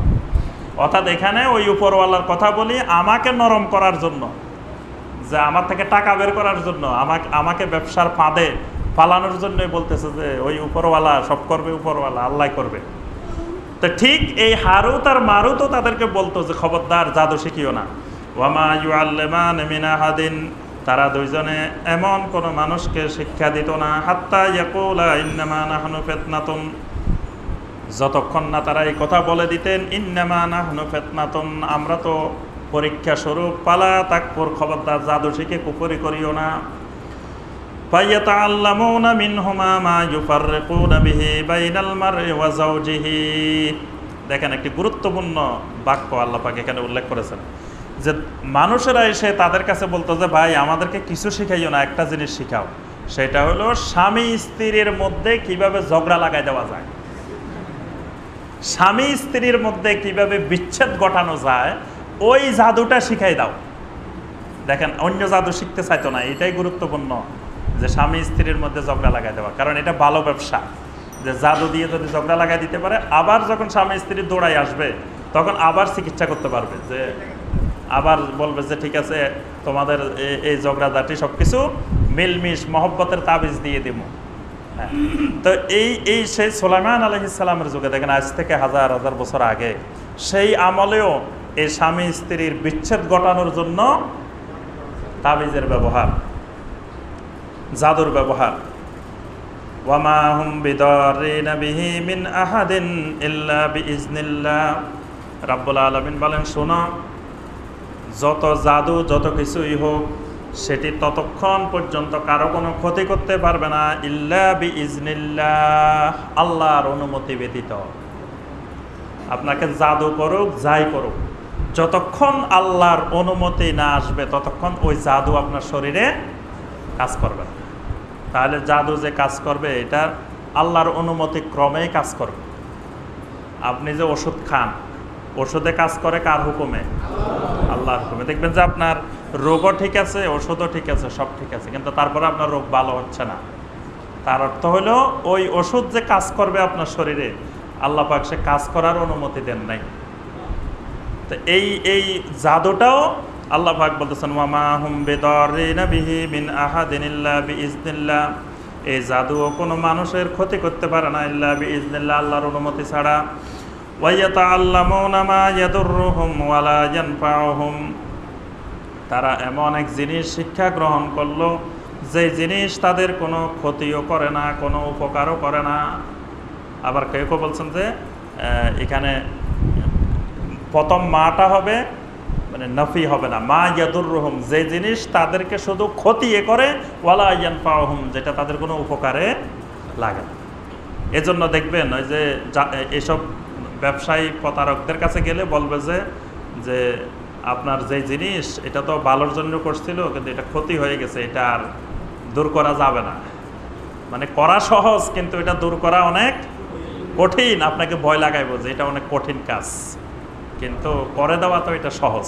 অর্থাৎ এখানে ওই উপরওয়ালার কথা বলি আমাকে নরম করার জন্য, যে আমার থেকে টাকা বের করার জন্য, আমাকে ব্যবসার ফাঁদে ফালানোর জন্যই বলতেছে যে ওই উপরওয়ালা সব করবে, উপরওয়ালা আল্লাহ করবে। তো ঠিক এই হারুত আর মারুতও তাদেরকে বলতো যে খবরদার জাদু শিখিও না। ওয়ামা ইউআল্লিমান মিন আহাদিন, তারা দুইজনে এমন কোন মানুষকে শিক্ষা দিত না, হাত্তা ইয়াকুলা ইন্নামা নাহনু ফিতনাতুন, যতক্ষণ না তারা এই কথা বলে দিতেন ইন্নামা নাহনু ফিতনাতুন, আমরা তো পরীক্ষা স্বরূপ, পালা তাকফুর, খবরদার জাদু শিখে কুফরি করিও না। ফায়াতাআল্লামুনা মিনহুমা মা ইউফাররিকুনা বিহি বাইনাল মারই ওয়া যাওজিহি। দেখেন একটি গুরুত্বপূর্ণ বাক্য আল্লাহ পাক এখানে উল্লেখ করেছেন, যে মানুষেরা এসে তাদের কাছে বলতো যে ভাই আমাদেরকে কিছু শিখাইও না, একটা জিনিস শিখাও, সেটা হলো স্বামী স্ত্রীর মধ্যে কিভাবে ঝগড়া লাগাই দেওয়া যায়, স্বামী স্ত্রীর মধ্যে কিভাবে বিচ্ছেদ ঘটানো যায়, ওই জাদুটা শিখাই দাও। দেখেন অন্য জাদু শিখতে চাইতো না, এটাই গুরুত্বপূর্ণ, যে স্বামী স্ত্রীর মধ্যে ঝগড়া লাগাই দেওয়া, কারণ এটা ভালো ব্যবসা। যে জাদু দিয়ে যদি ঝগড়া লাগাই দিতে পারে, আবার যখন স্বামী স্ত্রী দৌড়াই আসবে তখন আবার চিকিৎসা করতে পারবে, যে আবার বলবে যে ঠিক আছে তোমাদের এই ঝগড়াঝাটি সব কিছু মিলমিশ মহব্বতের তাবিজ দিয়ে দিব। হ্যাঁ, তো এই সেই সুলাইমান আলাইহিস সালামের যুগে দেখেন, আজ থেকে হাজার হাজার বছর আগে সেই আমলেও এই স্বামী স্ত্রীর বিচ্ছেদ ঘটানোর জন্য তাবিজের ব্যবহার, জাদুর ব্যবহার। ওয়ামা হুম বিদারিনা বিহি মিন আহাদিন ইল্লা বিইজনিল্লাহ। রাব্বুল আলামিন বলেন, শোনো, যত জাদু যত কিছুই হোক সেটি ততক্ষণ পর্যন্ত কারো কোনো ক্ষতি করতে পারবে না, ইল্লা বিইজনিল্লাহ, আল্লাহর অনুমতি ব্যতীত। আপনাকে জাদু করুক যাই করুক, যতক্ষণ আল্লাহর অনুমতি না আসবে ততক্ষণ ওই জাদু আপনার শরীরে কাজ করবে না। তাহলে জাদু যে কাজ করবে এটা আল্লাহর অনুমতি ক্রমেই কাজ করবে। আপনি যে ওষুধ খান, ওষুধে কাজ করে কার হুকুমে? আল্লাহর হুকুমে। দেখবেন যে আপনার রোগও ঠিক আছে, ওষুধও ঠিক আছে, সব ঠিক আছে, কিন্তু তারপরে আপনার রোগ ভালো হচ্ছে না। তার অর্থ হলো ওই ওষুধ যে কাজ করবে আপনার শরীরে, আল্লাহ পাক সে কাজ করার অনুমতি দেন নাই। তো এই জাদুটাও আল্লাহ পাক বলতেছেন, ওয়ামা হুম বিদারিনা বিহি মিন আহাদিন ইল্লা বিইজনিল্লাহ, এই জাদুও কোনো মানুষের ক্ষতি করতে পারে না ইল্লা বিইজনিল্লাহ, আল্লাহর অনুমতি ছাড়া। ওয়ায়াতাআল্লামুনা মা ইয়াদুররুহুম ওয়ালা ইয়ানফাউহুম, তারা এমন এক জিনিস শিক্ষা গ্রহণ করলো যে জিনিস তাদের কোনো ক্ষতিও করে না, কোনো উপকারও করে না। আবার কেউ কেউ বলছেন যে এখানে প্রথম মাটা হবে মানে নফি হবে না, মা ইয়াদুররুহুম, যে জিনিস তাদেরকে শুধু ক্ষতি করে, ওয়ালা ইয়ানফাউহুম, যেটা তাদের কোনো উপকারে লাগে না। এজন্য দেখবেন ওই যে এসব ব্যবসায়ী প্রতারকদের কাছে গেলে বলবে যে আপনার যে জিনিস এটা তো ভালোর জন্য করছিল, কিন্তু এটা ক্ষতি হয়ে গেছে, এটা আর দূর করা যাবে না। মানে করা সহজ, কিন্তু এটা দূর করা অনেক কঠিন। আপনাকে ভয় লাগাইব যে এটা অনেক কঠিন কাজ, কিন্তু করে দেওয়া তো এটা সহজ।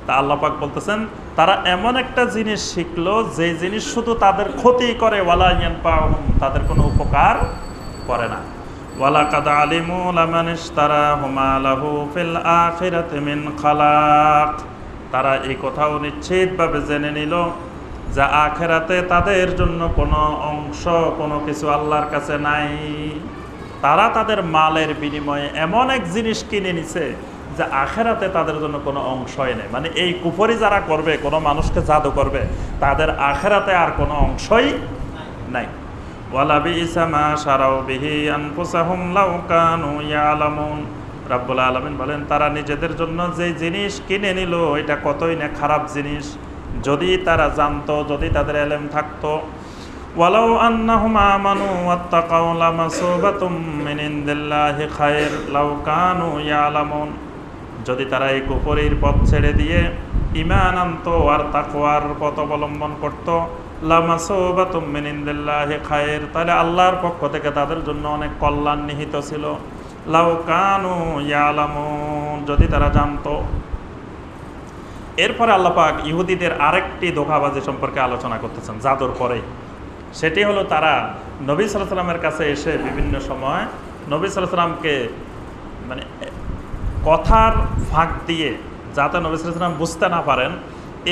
তা আল্লাহ পাক বলতেছেন, তারা এমন একটা জিনিস শিখলো যে জিনিস শুধু তাদের ক্ষতি করে, ওয়ালা ইয়ানফাউহুম, তাদের কোনো উপকার করে না। ওয়ালাকাদ আলিমু লামান ইশতারাহু মা লাহু ফিল আখিরাতি মিন খালাক, তারা এই কথাও নিশ্চিতভাবে জেনে নিল যে আখিরাতে তাদের জন্য কোনো অংশ, কোনো কিছু আল্লাহর কাছে নাই। তারা তাদের মালের বিনিময়ে এমন এক জিনিস কিনে নিছে যে আখিরাতে তাদের জন্য কোনো অংশই নেই। মানে এই কুফরি যারা করবে, কোনো মানুষকে জাদু করবে, তাদের আখিরাতে আর কোনো অংশই নাই। ওয়ালা বিইসা মা শারাউ বিহি আনফুসাহুম লাউ কানু ইয়ালামুন, রাব্বুল আলামিন বলেন, তারা নিজেদের জন্য যে জিনিস কিনে নিল এটা কতই না খারাপ জিনিস, যদি তারা জানতো, যদি তাদের ইলম থাকতো। ওয়ালাউ আন্নাহুম আমানু ওয়াত্তাকাউ লামাসুবাতুম মিন ইনদিল্লাহি খায়র লাউ কানু ইয়ালামুন, যদি তারা এই কুফরির পথ ছেড়ে দিয়ে ঈমান আনতো আর তাকওয়ার পথ অবলম্বন করতো, লামাসুবাতুম মিন ইনদিল্লাহি খায়র, তাহলে আল্লাহর পক্ষ থেকে তাদের জন্য অনেক কল্যাণ নিহিত ছিল। লাউ কানু ইয়ালামুন, যদি তারা জানতো। এরপরে আল্লাহ পাক ইহুদিদের আরেকটি ধোঁকাবাজি সম্পর্কে আলোচনা করতেছেন জাদুর পরেই। সেটি হলো তারা নবী সাল্লাল্লাহু আলাইহি ওয়াসাল্লামের কাছে এসে বিভিন্ন সময় নবী সাল্লাল্লাহু আলাইহি ওয়াসাল্লামকে মানে কথার ফাঁক দিয়ে যাতে নবী সাল্লাল্লাহু আলাইহি ওয়াসাল্লাম বুঝতে না পারেন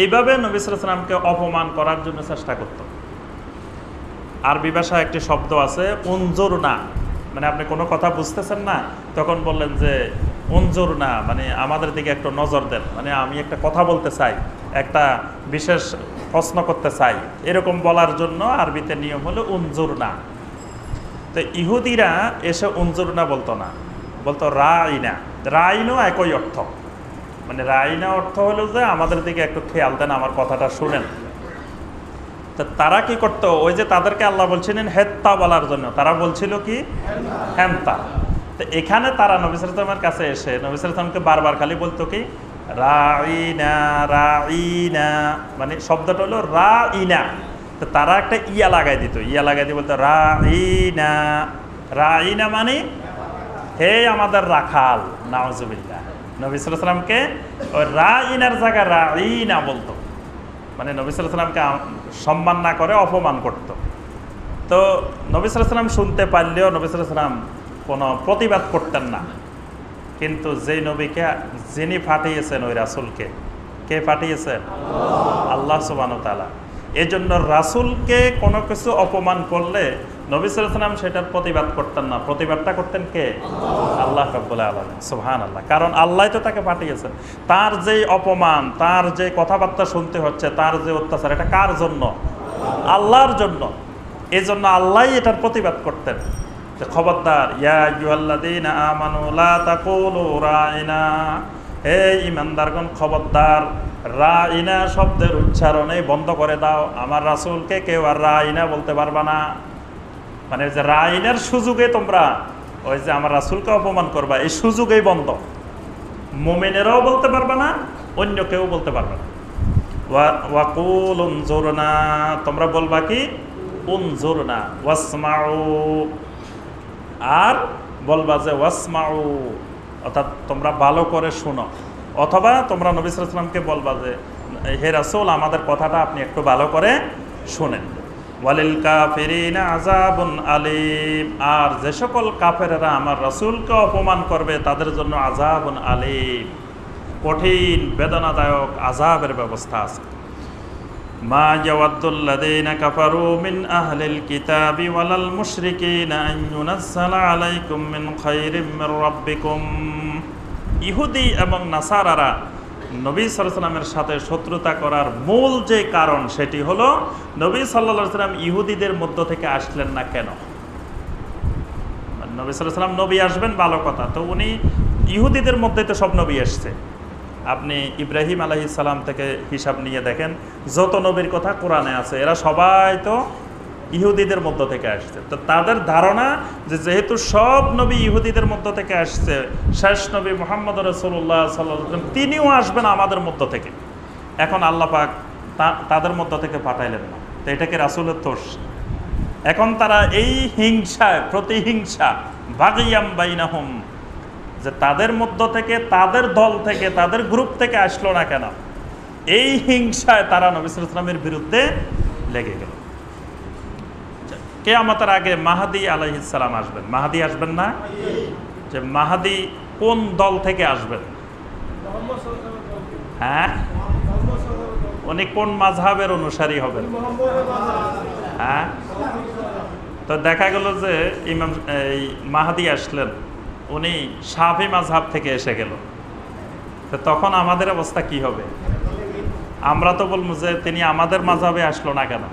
এইভাবে নবী সাল্লাল্লাহু আলাইহি ওয়াসাল্লামকে অপমান করার জন্য চেষ্টা করত। আরবি ভাষায় একটি শব্দ আছে উনজুর না, মানে আপনি কোনো কথা বুঝতেছেন না, তখন বললেন যে উনজুর না, মানে আমাদের দিকে একটু নজর দেন, মানে আমি একটা কথা বলতে চাই, একটা বিশেষ প্রশ্ন করতে চাই, এরকম বলার জন্য আরবিতে নিয়ম হলো উনজুর না। তো ইহুদিরা এসে উনজুর না বলতো না, বলতো রাইনা। রাইনও একই অর্থ, মানে রাইনা অর্থ হলো যে আমাদের দিকে একটু খেয়াল দেন, আমার কথাটা শুনেন। তো তারা কি করতো, ওই যে তাদেরকে আল্লাহ বলছিলেন হেত্তা বলার জন্য, তারা বলছিল কি হেন্তা। তো এখানে তারা নবী সাল্লাল্লাহু আলাইহি ওয়াসাল্লামের কাছে এসে নবী সাল্লাল্লাহু আলাইহি ওয়াসাল্লামকে বারবার খালি বলতো কি রাইনা রাইনা, মানে শব্দটা হলো রাইনা। তো তারা একটা ইয়া লাগাই দিত, ইয়া লাগাই দিয়ে বলতো রাইনা। রাইনা মানে হে আমাদের রাখাল, নাউজুবিল্লাহ। নবী সাল্লাল্লাহু আলাইহি ওয়াসাল্লামকে ওই রাইনার জায়গায় রাইনা বলতো, মানে নবী সাল্লাল্লাহু আলাইহি ওয়াসাল্লামকে সম্মান না করে অপমান করত। তো নবী সাল্লাল্লাহু আলাইহি ওয়াসাল্লাম শুনতে পারলেও নবী সাল্লাল্লাহু আলাইহি ওয়াসাল্লাম কোনো প্রতিবাদ করতেন না। কিন্তু যেই নবীকে যিনি পাঠিয়েছেন ওই রাসূলকে, কে পাঠিয়েছেন? আল্লাহ সুবহানাহু ওয়া তাআলা। এই জন্য রাসূলকে কোনো কিছু অপমান করলে নবী সাল্লাল্লাহু আলাইহি ওয়াসাল্লাম সেটার প্রতিবাদ করতেন না, প্রতিবাদটা করতেন কে? আল্লাহ রাব্বুল আলামিন, সুবহানাল্লাহ। কারণ আল্লাহই তো তাকে পাঠিয়েছেন। তার যেই অপমান, তার যে কথাবার্তা শুনতে হচ্ছে, তার যে অত্যাচার, এটা কার জন্য? আল্লাহর জন্য। এই জন্য আল্লাহই এটার প্রতিবাদ করতেন যে খবরদার, ইয়া আইয়ুহাল্লাযীনা আমানু লা তাকুলু রাইনা, হে ঈমানদারগণ খবরদার, রাইনা শব্দের উচ্চারণে বন্ধ করে দাও। আমার রাসূলকে কেউ আর রাইনা বলতে পারবা না, মানে যে রাইনার সুযোগে তোমরা ওই যে আমার রাসূলকে অপমান করবা, এই সুযোগেই বন্ধ। মুমিনেরাও বলতে পারবা না, অন্য কেউ বলতে পারবে না। ওয়াকুল উনজুরনা, তোমরা বলবা কি উনজুরনা, ওয়াসমাউ, আর বলবা যে ওয়াসমাউ, অর্থাৎ তোমরা ভালো করে শোনো। অথবা তোমরা নবী সাল্লাল্লাহু আলাইহি ওয়াসাল্লামকে বলবা যে হে রাসূল, আমাদের কথাটা আপনি একটু ভালো করে শুনেন। ওয়ালিল কাফিরিনা আযাবুন আলীম, আর যে সকল কাফেরেরা আমার রাসূলকে অপমান করবে তাদের জন্য আযাবুন আলীম, কঠিন বেদনাদায়ক আযাবের ব্যবস্থা আছে। মা ইয়াওয়াদ্দুল্লাযীনা কাফারু মিন আহলিল কিতাবি ওয়ালাল মুশরিকিনা আন ইউনাজ্জালা আলাইকুম মিন খায়রিম মির রাব্বিকুম। ইহুদি এবং নাসারারা নবী সাল্লাল্লাহু আলাইহি ওয়াসাল্লামের সাথে শত্রুতা করার মূল যে কারণ সেটি হলো নবী সাল্লাল্লাহু আলাইহি ওয়াসাল্লাম ইহুদিদের মধ্য থেকে আসলেন না কেন? নবী সাল্লাল্লাহু আলাইহি ওয়াসাল্লাম নবী আসবেন ভালো কথা, তো উনি ইহুদিদের মধ্যে তো সব নবী এসছে। আপনি ইব্রাহিম আলাইহিস সালাম থেকে হিসাব নিয়ে দেখেন, যত নবীর কথা কোরআনে আছে এরা সবাই তো ইহুদিদের মধ্য থেকে আসছে। তো তাদের ধারণা যে যেহেতু সব নবী ইহুদিদের মধ্য থেকে আসছে, শেষ নবী মুহাম্মদ রাসূলুল্লাহ সাল্লাল্লাহু আলাইহি ওয়াসাল্লাম তিনিও আসবেন আমাদের মধ্য থেকে। এখন আল্লাহ পাক তাদের মধ্য থেকে পাঠাইলেন না, তো এটাকে রাসূলের দোষ। এখন তারা এই হিংসায়, প্রতিহিংসা, বাগিয়াম বাইনাহুম, যে তাদের মধ্য থেকে, তাদের দল থেকে, তাদের গ্রুপ থেকে আসলো না কেন, এই হিংসায় তারা নবী সাল্লাল্লাহু আলাইহি ওয়াসাল্লামের বিরুদ্ধে লেগে গেল। কিয়ামতের আগে মাহদী আলাইহিস সালাম আসবেন। মাহদী আসবেন না? যে মাহদী কোন দল থেকে আসবেন? হ্যাঁ, উনি কোন মাযহাবের অনুসারী হবেন? হ্যাঁ, তো দেখা গেল যে ইমাম এই মাহদী আসলেন, উনি শাফি মাযহাব থেকে এসে গেল, তো তখন আমাদের অবস্থা কি হবে? আমরা তো বলবো যে তিনি আমাদের মাযহাবে আসলো না কেন?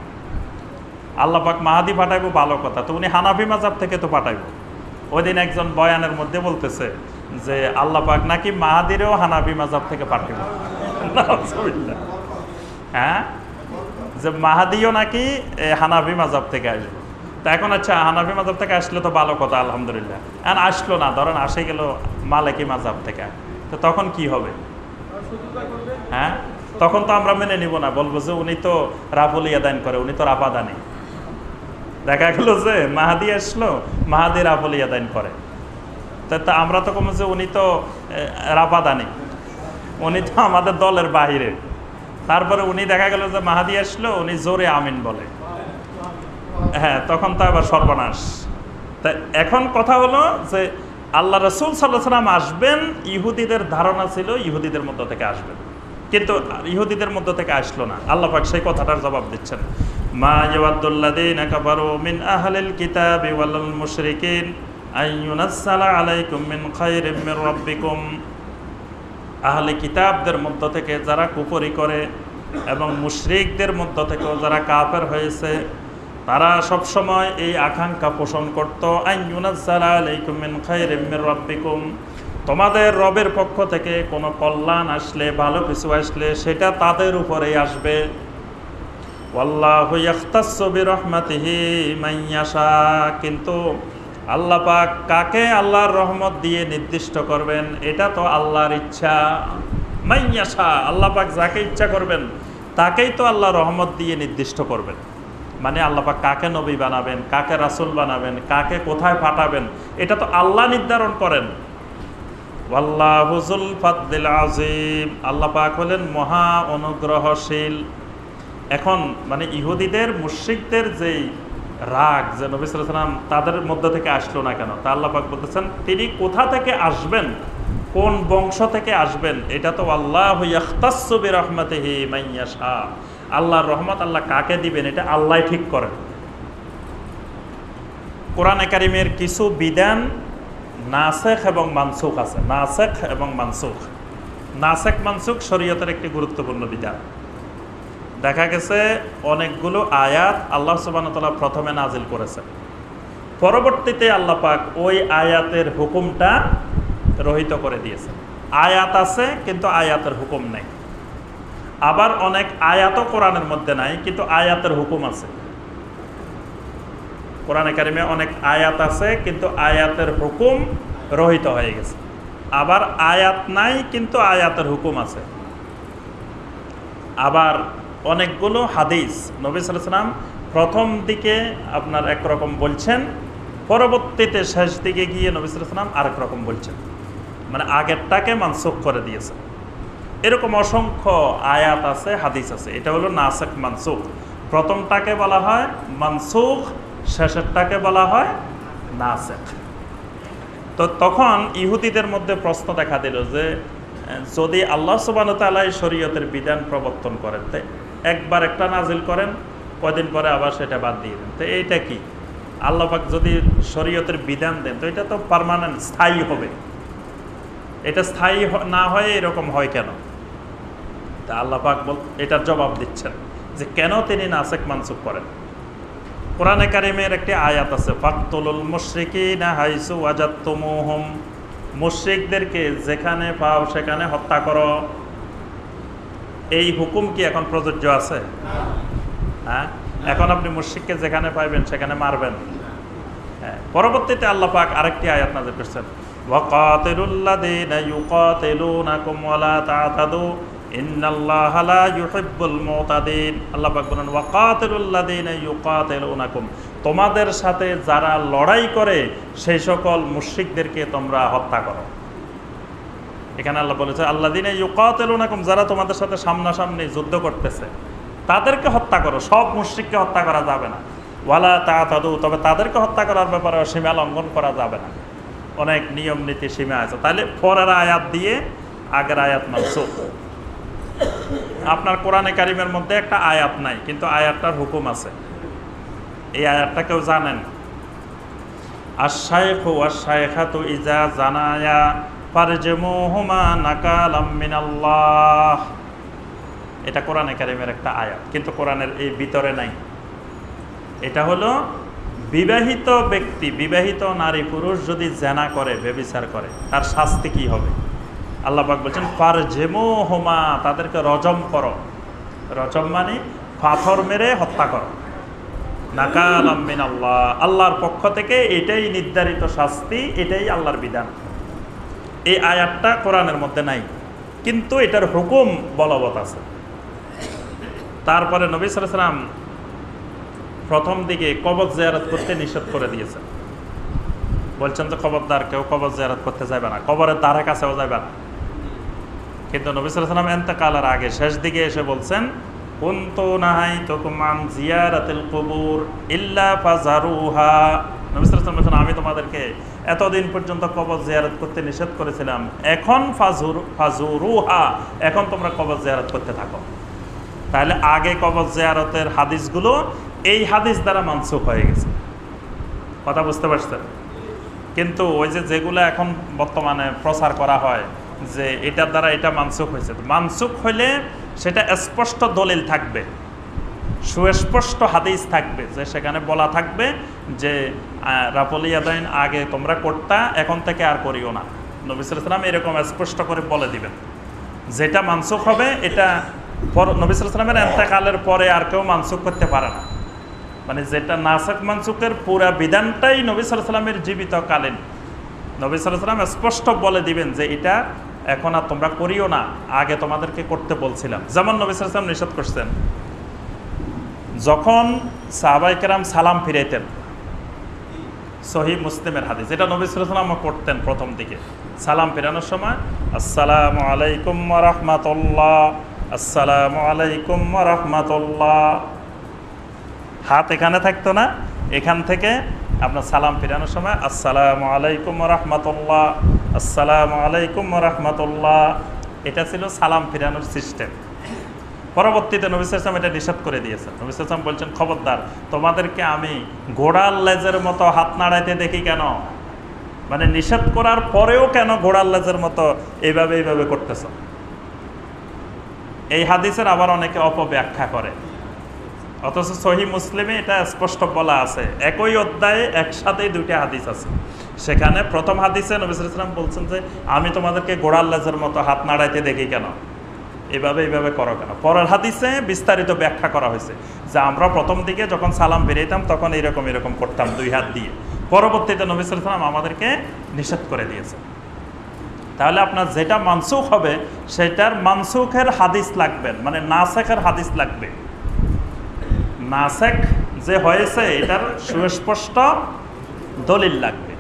আল্লাহ পাক মাহদী পাঠাইবো ভালো কথা, তো উনি হানাফি মাযহাব থেকে তো পাঠাইবো। ওই দিন একজন বয়ানের মধ্যে বলতেছে যে আল্লাহ পাক নাকি মাহদীরেও হানাফি মাযহাব থেকে পাঠাইবো। হ্যাঁ, যে মাহদীও নাকি হানাফি মাযহাব থেকে আসবে। তা এখন আচ্ছা, হানাফি মাযহাব থেকে আসলে তো ভালো কথা, আলহামদুলিল্লাহ। এখন আসলো না, ধরেন আসে গেল মালিকি মাযহাব থেকে, তো তখন কি হবে? হ্যাঁ, তখন তো আমরা মেনে নিব না, বলবো যে উনি তো রাফুল ইয়াদাইন করে, উনি তো রাফাদানি। দেখা গেল যে মাহাদি আসলো, মাহাদি রাফুল ইয়াদাইন করে। তা আমরা তো কমছে উনি তো রাপাদানি, উনি তো আমাদের দলের বাহিরে। তারপরে উনি দেখা গেল যে মাহাদি আসলো, উনি জোরে আমিন বলে, হ্যাঁ, তখন তো আবার সর্বনাশ। তা এখন কথা হলো যে আল্লাহ রসুল সাল্লাল্লাহু আলাইহি ওয়াসাল্লাম আসবেন, ইহুদিদের ধারণা ছিল ইহুদিদের মধ্য থেকে আসবেন, কিন্তু ইহুদিদের মধ্য থেকে আসলো না। আল্লাহ পাক সেই কথাটার জবাব দিচ্ছেন, মা ইয়াওয়াদ্দুল্লাযীনা কাফারু মিন আহলিল কিতাবি ওয়াল মুশরিকিন আইয়ুনাজ্জালা আলাইকুম মিন খায়রিম মির রাব্বিকুম। আহলে কিতাবদের মধ্য থেকে যারা কুফরি করে এবং মুশরিকদের মধ্য থেকেও যারা কাফের হয়েছে, তারা সবসময় এই আকাঙ্ক্ষা পোষণ করত, আইয়ুনাজ্জালা আলাইকুম মিন খায়রিম মির রাব্বিকুম, তোমাদের রবের পক্ষ থেকে কোনো কল্যাণ আসলে, ভালো কিছু আসলে সেটা তাদের উপরেই আসবে। ওয়াল্লাহু ইয়াখতাসসু বিরহমাতিহি মান ইয়াশা, কিন্তু আল্লাহ পাক কাকে আল্লাহর রহমত দিয়ে নির্দিষ্ট করবেন এটা তো আল্লাহর ইচ্ছা। মান ইয়াশা, আল্লাহ পাক যাকে ইচ্ছা করবেন তাকেই তো আল্লাহ রহমত দিয়ে নির্দিষ্ট করবেন। মানে আল্লাহ পাক কাকে নবী বানাবেন, কাকে রাসূল বানাবেন, কাকে কোথায় পাঠাবেন, এটা তো আল্লাহ নির্ধারণ করেন। ওয়াল্লাহু যুল ফাদলিল আযীম, আল্লাহ পাক হলেন মহা অনুগ্রহশীল। এখন মানে ইহুদিদের মুশরিকদের যেই রাগ, যে নবী সাল্লাল্লাহু আলাইহি ওয়াসাল্লাম তাদের মধ্য থেকে আসলো না কেন, তা আল্লাহ পাক বলতেছেন তিনি কোথা থেকে আসবেন, কোন বংশ থেকে আসবেন, এটা তো আল্লাহু ইয়াখতাসসু বিরহমাতিহি মান ইয়াশা, আল্লাহর রহমত আল্লাহ কাকে দিবেন এটা আল্লাহ ঠিক করেন। কোরআনে কারিমের কিছু বিধান নাসেখ এবং মানসুখ আছে। নাসেখ এবং মানসুখ, নাসেখ মানসুখ শরীয়তের একটি গুরুত্বপূর্ণ বিধান। দেখা গেছে অনেকগুলো আয়াত আল্লাহ সুবহানাহু ওয়া তাআলা প্রথমে নাজিল করেছেন, পরবর্তীতে আল্লাহ পাক ওই আয়াতের হুকুমটা রহিত করে দিয়েছেন। আয়াত আছে কিন্তু আয়াতের হুকুম নেই। আবার অনেক আয়াতও কোরআনের মধ্যে নাই কিন্তু আয়াতের হুকুম আছে। কোরআনে কারিমে অনেক আয়াত আছে কিন্তু আয়াতের হুকুম রহিত হয়ে গেছে। আবার আয়াত নাই কিন্তু আয়াতের হুকুম আছে। আবার অনেকগুলো হাদিস নবী সাল্লাল্লাহু আলাইহি ওয়াসাল্লাম প্রথম দিকে আপনার একরকম বলছেন, পরবর্তীতে শেষ দিকে গিয়ে নবী সাল্লাল্লাহু আলাইহি ওয়াসাল্লাম আরেক রকম বলছেন, মানে আগেরটাকে মানসুখ করে দিয়েছে। এরকম অসংখ্য আয়াত আছে, হাদিস আছে। এটা হলো নাসেখ মানসুখ। প্রথমটাকে বলা হয় মানসুখ, শেষেরটাকে বলা হয় নাসেখ। তো তখন ইহুদিদের মধ্যে প্রশ্ন দেখা দিল যে যদি আল্লাহ সুবহানাহু ওয়া তাআলা শরীয়তের বিধান প্রবর্তন করেন, তো একবার একটা নাজিল করেন, কয়দিন পরে আবার সেটা বাদ দিয়ে দেন, তো এইটা কি? আল্লাহ পাক যদি শরীয়তের বিধান দেন তো এটা তো পার্মানেন্ট, স্থায়ী হবে। এটা স্থায়ী না হয়ে এরকম হয় কেন? তা আল্লাহ পাক এটার জবাব দিচ্ছেন যে কেন তিনি নাসেখ মানসুখ করেন। কোরআনে কারিমের একটি আয়াত আছে, ফাকতুলুল মুশরিকিনা হাইসু ওয়াজাদতুমুহুম, মুশরিকদেরকে যেখানে পাও সেখানে হত্যা করো। এই হুকুম কি এখন প্রযোজ্য আছে? হ্যাঁ, এখন আপনি মুশরিককে যেখানে পাইবেন সেখানে মারবেন। হ্যাঁ, পরবর্তীতে আল্লাহ পাক আরেকটি আয়াত নাযিল করেছেন, ওয়াকাতিলুল্লাযীনা ইউকাতিলুনাকুম ওয়ালা তা'তাদু ইন্নাল্লাহা লা ইউহিব্বুল মুতাদিন। আল্লাহ পাক বলেন ওয়াকাতিলুল্লাযীনা ইউকাতিলুনাকুম, তোমাদের সাথে যারা লড়াই করে সেই সকল মুশরিকদেরকে তোমরা হত্যা করো। এখানে আল্লাহ বলেছে আল্লাযীনা ইউকাতিলুনাকুম, যারা তোমাদের সাথে সামনাসামনি যুদ্ধ করতেছে তাদেরকে হত্যা করো। সব মুশরিককে হত্যা করা যাবে না। ওয়ালা তা'তাদু, তবে তাদেরকে হত্যা করার ব্যাপারে সীমা লঙ্ঘন করা যাবে না। অনেক নিয়ম নীতি সীমা আছে। তাহলে পরের আয়াত দিয়ে আগের আয়াত মানসুখ। আপনার কোরআনে কারিমের মধ্যে একটা আয়াত নাই কিন্তু আয়াতটার হুকুম আছে। এই আয়াতটা কেউ জানেন? আশ-শাইখু ওয়াশ-শাইখাতু ইযা জানায়া ফারজুমুহুমা নাকালাম মিনাল্লাহ। এটা কোরআনে কারিমের একটা আয়াত কিন্তু কোরআনের এই ভিতরে নাই। এটা হলো বিবাহিত ব্যক্তি, বিবাহিত নারী পুরুষ যদি জেনা করে, ব্যভিচার করে, তার শাস্তি কি হবে? আল্লাহ পাক বলছেন ফারজুমুহুমা, তাদেরকে রজম করো। রজম মানে পাথর মেরে হত্যা করো। নাকালাম মিনাল্লাহ, আল্লাহর পক্ষ থেকে এটাই নির্ধারিত শাস্তি, এটাই আল্লাহর বিধান। এই আয়াতটা কোরআনের মধ্যে নাই কিন্তু এটার হুকুম বলবৎ আছে। তারপরে নবী সাল্লাল্লাহু আলাইহি ওয়াসাল্লাম প্রথম দিকে কবর জিয়ারত করতে নিষেধ করে দিয়েছেন। বলছেন যে খবরদার কেউ কবর জিয়ারত করতে যাবে না, কবরের ধারে কাছেও যাবে না। কিন্তু নবী সাল্লাল্লাহু আলাইহি ওয়াসাল্লাম ইন্তেকালের আগে শেষ দিকে এসে বলছেন, কুনতু নাহাইতুকুম আন জিয়ারাতিল কুবুর ইল্লা ফাজারুহা। নবী সাল্লাল্লাহু আলাইহি ওয়াসাল্লাম বলেছেন, আমি তোমাদেরকে এতদিন পর্যন্ত কবর জিয়ারত করতে নিষেধ করেছিলাম, এখন ফাজুরুহা, এখন তোমরা কবর জিয়ারত করতে থাকো। তাহলে আগে কবর জিয়ারতের হাদিসগুলো এই হাদিস দ্বারা মানসুখ হয়ে গেছে। কথা বুঝতে পারছেন? কিন্তু ওই যেগুলো এখন বর্তমানে প্রচার করা হয় যে এটার দ্বারা এটা মানসুখ হয়েছে, মানসুখ হইলে সেটা স্পষ্ট দলিল থাকবে, সুস্পষ্ট হাদিস থাকবে, যে সেখানে বলা থাকবে যে রাফুল ইয়াদাইন আগে তোমরা করতা, এখন থেকে আর করিও না। নবী সাল্লাল্লাহু আলাইহি ওয়াসাল্লাম এরকম স্পষ্ট করে বলে দিবেন। যেটা মানসুখ হবে এটা নবী সাল্লাল্লাহু আলাইহি ওয়াসাল্লামের ইন্তেকালের পরে আর কেউ মানসুখ করতে পারে না। মানে যেটা নাসখ মানসুখের পুরা বিধানটাই নবী সাল্লাল্লাহু আলাইহি ওয়াসাল্লামের জীবিতকালীন নবী সাল্লাল্লাহু আলাইহি ওয়াসাল্লাম স্পষ্ট বলে দিবেন যে এটা এখন আর তোমরা করিও না, আগে তোমাদেরকে করতে বলছিলাম। যেমন নবী সাল্লাল্লাহু আলাইহি ওয়াসাল্লাম নিষেধ করছেন, যখন সাহাবায়ে কেরাম সালাম ফিরাইতেন, সহিহ মুসলিমের হাদিস, এটা নবী সাল্লাল্লাহু আলাইহি ওয়াসাল্লাম করতেন প্রথম দিকে। সালাম ফেরানোর সময় আসসালামু আলাইকুম ওয়া রাহমাতুল্লাহ, আসসালামু আলাইকুম ওয়া রাহমাতুল্লাহ, হাত এখানে থাকতো না, এখান থেকে আপনার সালাম ফেরানোর সময় আসসালামু আলাইকুম ওয়া রাহমাতুল্লাহ, আসসালামু আলাইকুম ওয়া রাহমাতুল্লাহ, এটা ছিল সালাম ফেরানোর সিস্টেম। পরবর্তীতে নবী সাল্লাল্লাহু আলাইহি ওয়াসাল্লাম এটা নিষেধ করে দিয়েছেন। নবী সাল্লাল্লাহু আলাইহি ওয়াসাল্লাম বলছেন, খবরদার, তোমাদেরকে আমি ঘোড়ার লেজের মতো হাত নাড়াইতে দেখি কেন? মানে নিষেধ করার পরেও কেন ঘোড়ার লেজের মতো এইভাবে এইভাবে করতেছ? এই হাদিসের আবার অনেকে অপব্যাখ্যা করে, অথচ সহিহ মুসলিমে এটা স্পষ্ট বলা আছে। একই অধ্যায়ে একসাথেই দুইটা হাদিস আছে। সেখানে প্রথম হাদিসে নবী সাল্লাল্লাহু আলাইহি ওয়াসাল্লাম বলছেন যে আমি তোমাদেরকে ঘোড়ার লেজের মতো হাত নাড়াইতে দেখি কেন, এইভাবে এইভাবে করো কেন? পরের হাদিসে বিস্তারিত ব্যাখ্যা করা হয়েছে যে আমরা প্রথম দিকে যখন সালাম বেরিয়েতাম তখন এরকম এরকম করতাম দুই হাত দিয়ে। পরবর্তীতে নবী সাল্লাল্লাহু আলাইহি ওয়াসাল্লাম আমাদেরকে নিষেধ করে দিয়েছে। তাহলে আপনার যেটা মানসুখ হবে সেটার মানসুখের হাদিস লাগবেন, মানে নাসেখের হাদিস লাগবে। নাসেখ যে হয়েছে এটার সুস্পষ্ট দলিল লাগবে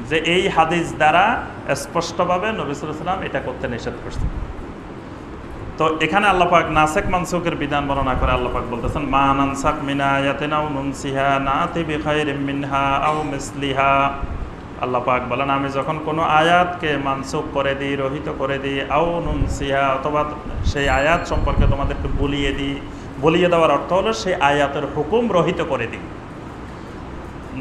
যে এই হাদিস দ্বারা স্পষ্টভাবে নবী সাল্লাল্লাহু আলাইহি ওয়াসাল্লাম এটা করতে নিষেধ করছেন। তো এখানে আল্লাহ পাক নাসেখ মানসুখের বিধান বর্ণনা করে আল্লাহ পাক বলতেছেন, মা নানসাখ মিন আয়াতিন আও নুনসিহা নাতি বিখাইরিম মিনহা আও মিসলিহা। আল্লাহ পাক বলেন, আমি যখন কোনো আয়াতকে মানসুখ করে দিই, রহিত করে দিই, আও নুনসিহা, অথবা সেই আয়াত সম্পর্কে তোমাদেরকে বলিয়ে দিই, বলিয়ে দেওয়ার অর্থ হলো সেই আয়াতের হুকুম রহিত করে দিই।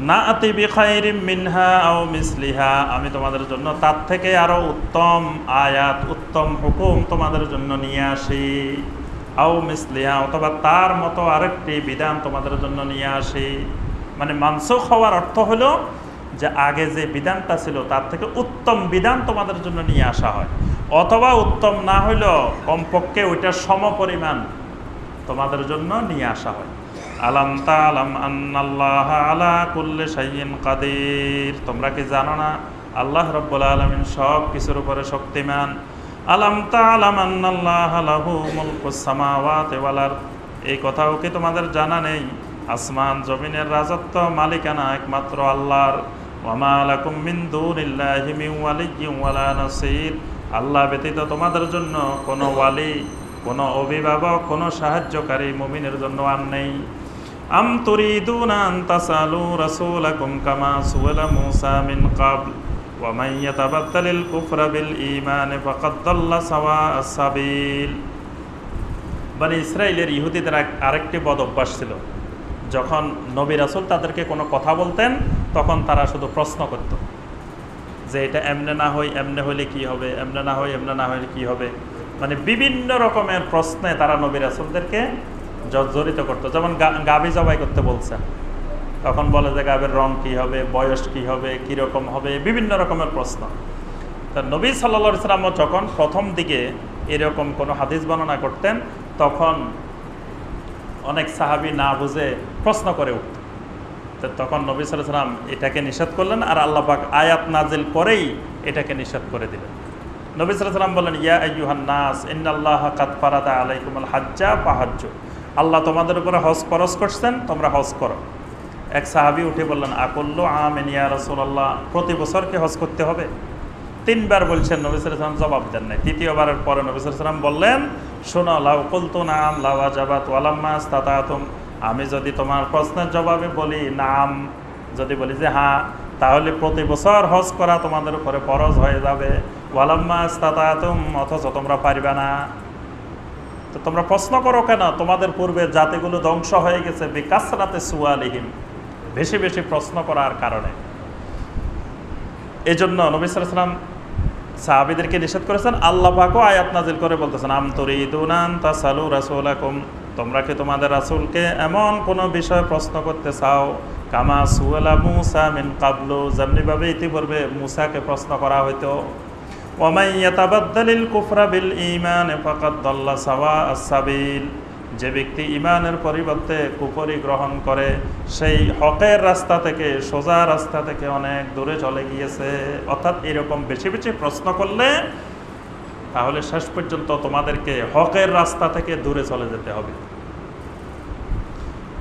নাতি বিখাইরিম মিনহা আও মিসলিহা, আমি তোমাদের জন্য তার থেকে আরো উত্তম আয়াত, উত্তম হুকুম তোমাদের জন্য নিয়ে আসি। আও মিসলিহা, অথবা তার মতো আরেকটি বিধান তোমাদের জন্য নিয়ে আসি। মানে মানসুখ হওয়ার অর্থ হলো যে আগে যে বিধানটা ছিল তার থেকে উত্তম বিধান তোমাদের জন্য নিয়ে আসা হয়, অথবা উত্তম না হইলেও কমপক্ষে ওইটার সমপরিমাণ তোমাদের জন্য নিয়ে আসা হয়। আলাম তাআলাম আন্নাল্লাহা আলা কুল্লি শাইইন কাদির, তোমরা কি জানো না আল্লাহ রাব্বুল আলামিন সব কিছুর উপরে শক্তিমান। আলাম তাআলাম আন্নাল্লাহা লাহু মুলকুস সামাওয়াতি ওয়াল আরদ, এই কথাও কি তোমাদের জানা নেই আসমান জমিনের রাজত্ব মালিকানা একমাত্র আল্লাহর। ওয়া মা লাকুম মিন দুনিল্লাহি মিন ওয়ালিয়্যিন ওয়ালা নাসীর, আল্লাহ ব্যতীত তোমাদের জন্য কোনো ওয়ালি, কোনো অভিভাবক, কোনো সাহায্যকারী মুমিনের জন্য আর নেই। আম তুরিদুনা আন তাসালু রাসূলাকুম কামা সুইলা মূসা মিন ক্বাবল ওয়া মান ইয়াতাবাদ্দালিল কুফরা বিল ঈমান ফাকাদ দাল্লা সাওয়া'আস সাবিল। বনি ইসরাইলের ইহুদিদের আরেকটি বদ অভ্যাস ছিল, যখন নবী রাসূল তাদেরকে কোনো কথা বলতেন তখন তারা শুধু প্রশ্ন করত যে এটা এমনে না হয় এমনে হলে কি হবে, এমনে না হয় এমনে না হলে কি হবে। মানে বিভিন্ন রকমের প্রশ্নে তারা নবী রাসূলদেরকে জড়িত করতো। যেমন গাভী জবাই করতে বলছেন, তখন বলে যে গাভীর রং কি হবে, বয়স কি হবে, কীরকম হবে, বিভিন্ন রকমের প্রশ্ন। তা নবী সাল্লাল্লাহু আলাইহি ওয়াসাল্লাম যখন প্রথম দিকে এরকম কোনো হাদিস বর্ণনা করতেন তখন অনেক সাহাবী না বুঝে প্রশ্ন করে উঠত। তো তখন নবী সাল্লাল্লাহু আলাইহি ওয়াসাল্লাম এটাকে নিষেধ করলেন, আর আল্লাহ পাক আয়াত নাজিল করেই এটাকে নিষেধ করে দিলেন। নবী সাল্লাল্লাহু আলাইহি ওয়াসাল্লাম বলেন, ইয়া আইয়ুহান নাস ইন্নাল্লাহা কাদ ফারাদা আলাইকুমুল হাজ্জা ফাহাজ্জু, আল্লাহ তোমাদের উপরে হজ ফরজ করছেন, তোমরা হজ করো। এক সাহাবী উঠে বললেন, আকুল্লু আমিন ইয়া রাসূলুল্লাহ, প্রতি বছর কি হজ করতে হবে? 3 বার বলছেন, নবী সাল্লাল্লাহু আলাইহি ওয়াসাল্লাম জবাব দেন নাই। তৃতীয়বারের পরে নবী সাল্লাল্লাহু আলাইহি ওয়াসাল্লাম বললেন, শোনো, লাউ কুলতু নাম লা ওয়াজাবাত ওয়ালাম্মা ইসতাতাতুম, আমি যদি তোমার প্রশ্নের জবাবে বলি নাম, যদি বলি যে হ্যাঁ, তাহলে প্রতি বছর হজ করা তোমাদের উপরে ফরজ হয়ে যাবে। ওয়ালাম্মা ইসতাতাতুম, অথচ তোমরা পারবে না। তো তোমরা প্রশ্ন করো কেন? তোমাদের পূর্বে জাতিগুলো ধ্বংস হয়ে গেছে বিকাসরাতে সুয়ালিহিম, বেশি বেশি প্রশ্ন করার কারণে। এই জন্য নবী সাল্লাল্লাহু আলাইহি ওয়াসাল্লাম সাহাবীদেরকে নিষেধ করেছেন। আল্লাহ পাকও আয়াত নাজিল করে বলতেছেন, আম তুরিদুনা আন তাসালু রাসূলাকুম, তোমরা কি তোমাদের রাসূলকে এমন কোনো বিষয় প্রশ্ন করতে চাও, কামা সুআলা মূসা মিন কাবলু, যেমনিভাবে ইতিপূর্বে মূসাকে প্রশ্ন করা হইতো। ওয়া মান ইয়াতাবাদ্দালিল কুফরা বিল ঈমান ফাকাদ দাল্লা সাওয়াআস সাবিল, যে ব্যক্তি ঈমানের পরিবর্তে কুফরি গ্রহণ করে সেই হকের রাস্তা থেকে, সোজা রাস্তা থেকে অনেক দূরে চলে গিয়েছে। অর্থাৎ এরকম বেশি বেশি প্রশ্ন করলে তাহলে শেষ পর্যন্ত তোমাদেরকে হকের রাস্তা থেকে দূরে চলে যেতে হবে।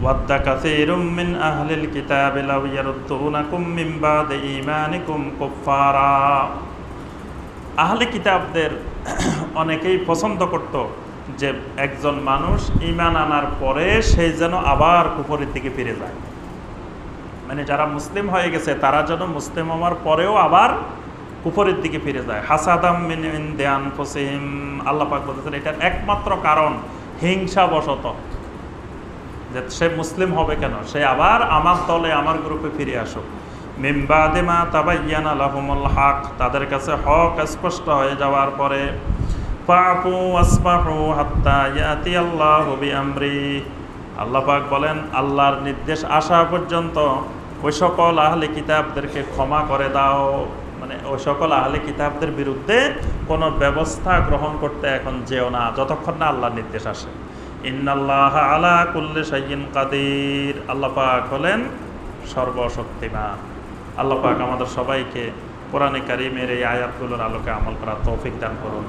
ওয়াদ্দা কাসীরুম মিন আহলিল কিতাবি লাউ ইয়ারুদ্দুনাকুম মিন বাদি ঈমানিকুম কুফফারা, আহলে কিতাবদের অনেকেই পছন্দ করত যে একজন মানুষ ঈমান আনার পরে সেই যেন আবার কুফরের দিকে ফিরে যায়, মানে যারা মুসলিম হয়ে গেছে তারা যেন মুসলিম হওয়ার পরেও আবার কুফরের দিকে ফিরে যায়। হাসাদাম মিন ইনদি আনফুসিহিম, আল্লাহ পাক বলেছেন এটার একমাত্র কারণ হিংসাবশত, যে সে মুসলিম হবে কেন, সে আবার আমার দলে, আমার গ্রুপে ফিরে আসুক। মিন বাদি মা তাবায়্যানা লাহুমুল হক, তাদের কাছে হক স্পষ্ট হয়ে যাওয়ার পরে। ফাফু ওয়াসফাহু হাত্তা ইয়াতি আল্লাহু বিআমরি, আল্লাহ পাক বলেন আল্লাহর নির্দেশ আসা পর্যন্ত ওই সকল আহলে কিতাবদেরকে ক্ষমা করে দাও, মানে ওই সকল আহলে কিতাবদের বিরুদ্ধে কোনো ব্যবস্থা গ্রহণ করতে এখন যেও না, যতক্ষণ না আল্লাহর নির্দেশ আসে। ইন্নাল্লাহা আলা কুল্লি শাইইন কাদির, আল্লাহ পাক হলেন সর্বশক্তিমান। আল্লাহ পাক আমাদের সবাইকে কোরআনে কারীমের এই আয়াতগুলোর আলোকে আমল করার তৌফিক দান করুন।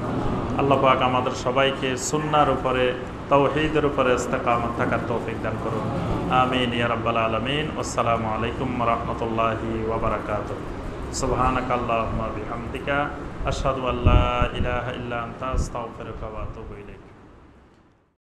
আল্লাহ পাক আমাদের সবাইকে সুন্নাহর উপরে, তাওহীদের উপরে ইস্তেকামত থাকার তৌফিক দান করুন। আমিন ইয়া রাব্বাল আলামিন। আসসালামু আলাইকুম ওয়া রাহমাতুল্লাহি ওয়া বারাকাতুহু। সুবহানাকাল্লাহুম্মা বিহামদিকা আশহাদু আল্লা ইলাহা ইল্লা আনতা আস্তাগফিরুকা ওয়া আতুবু ইলাইক।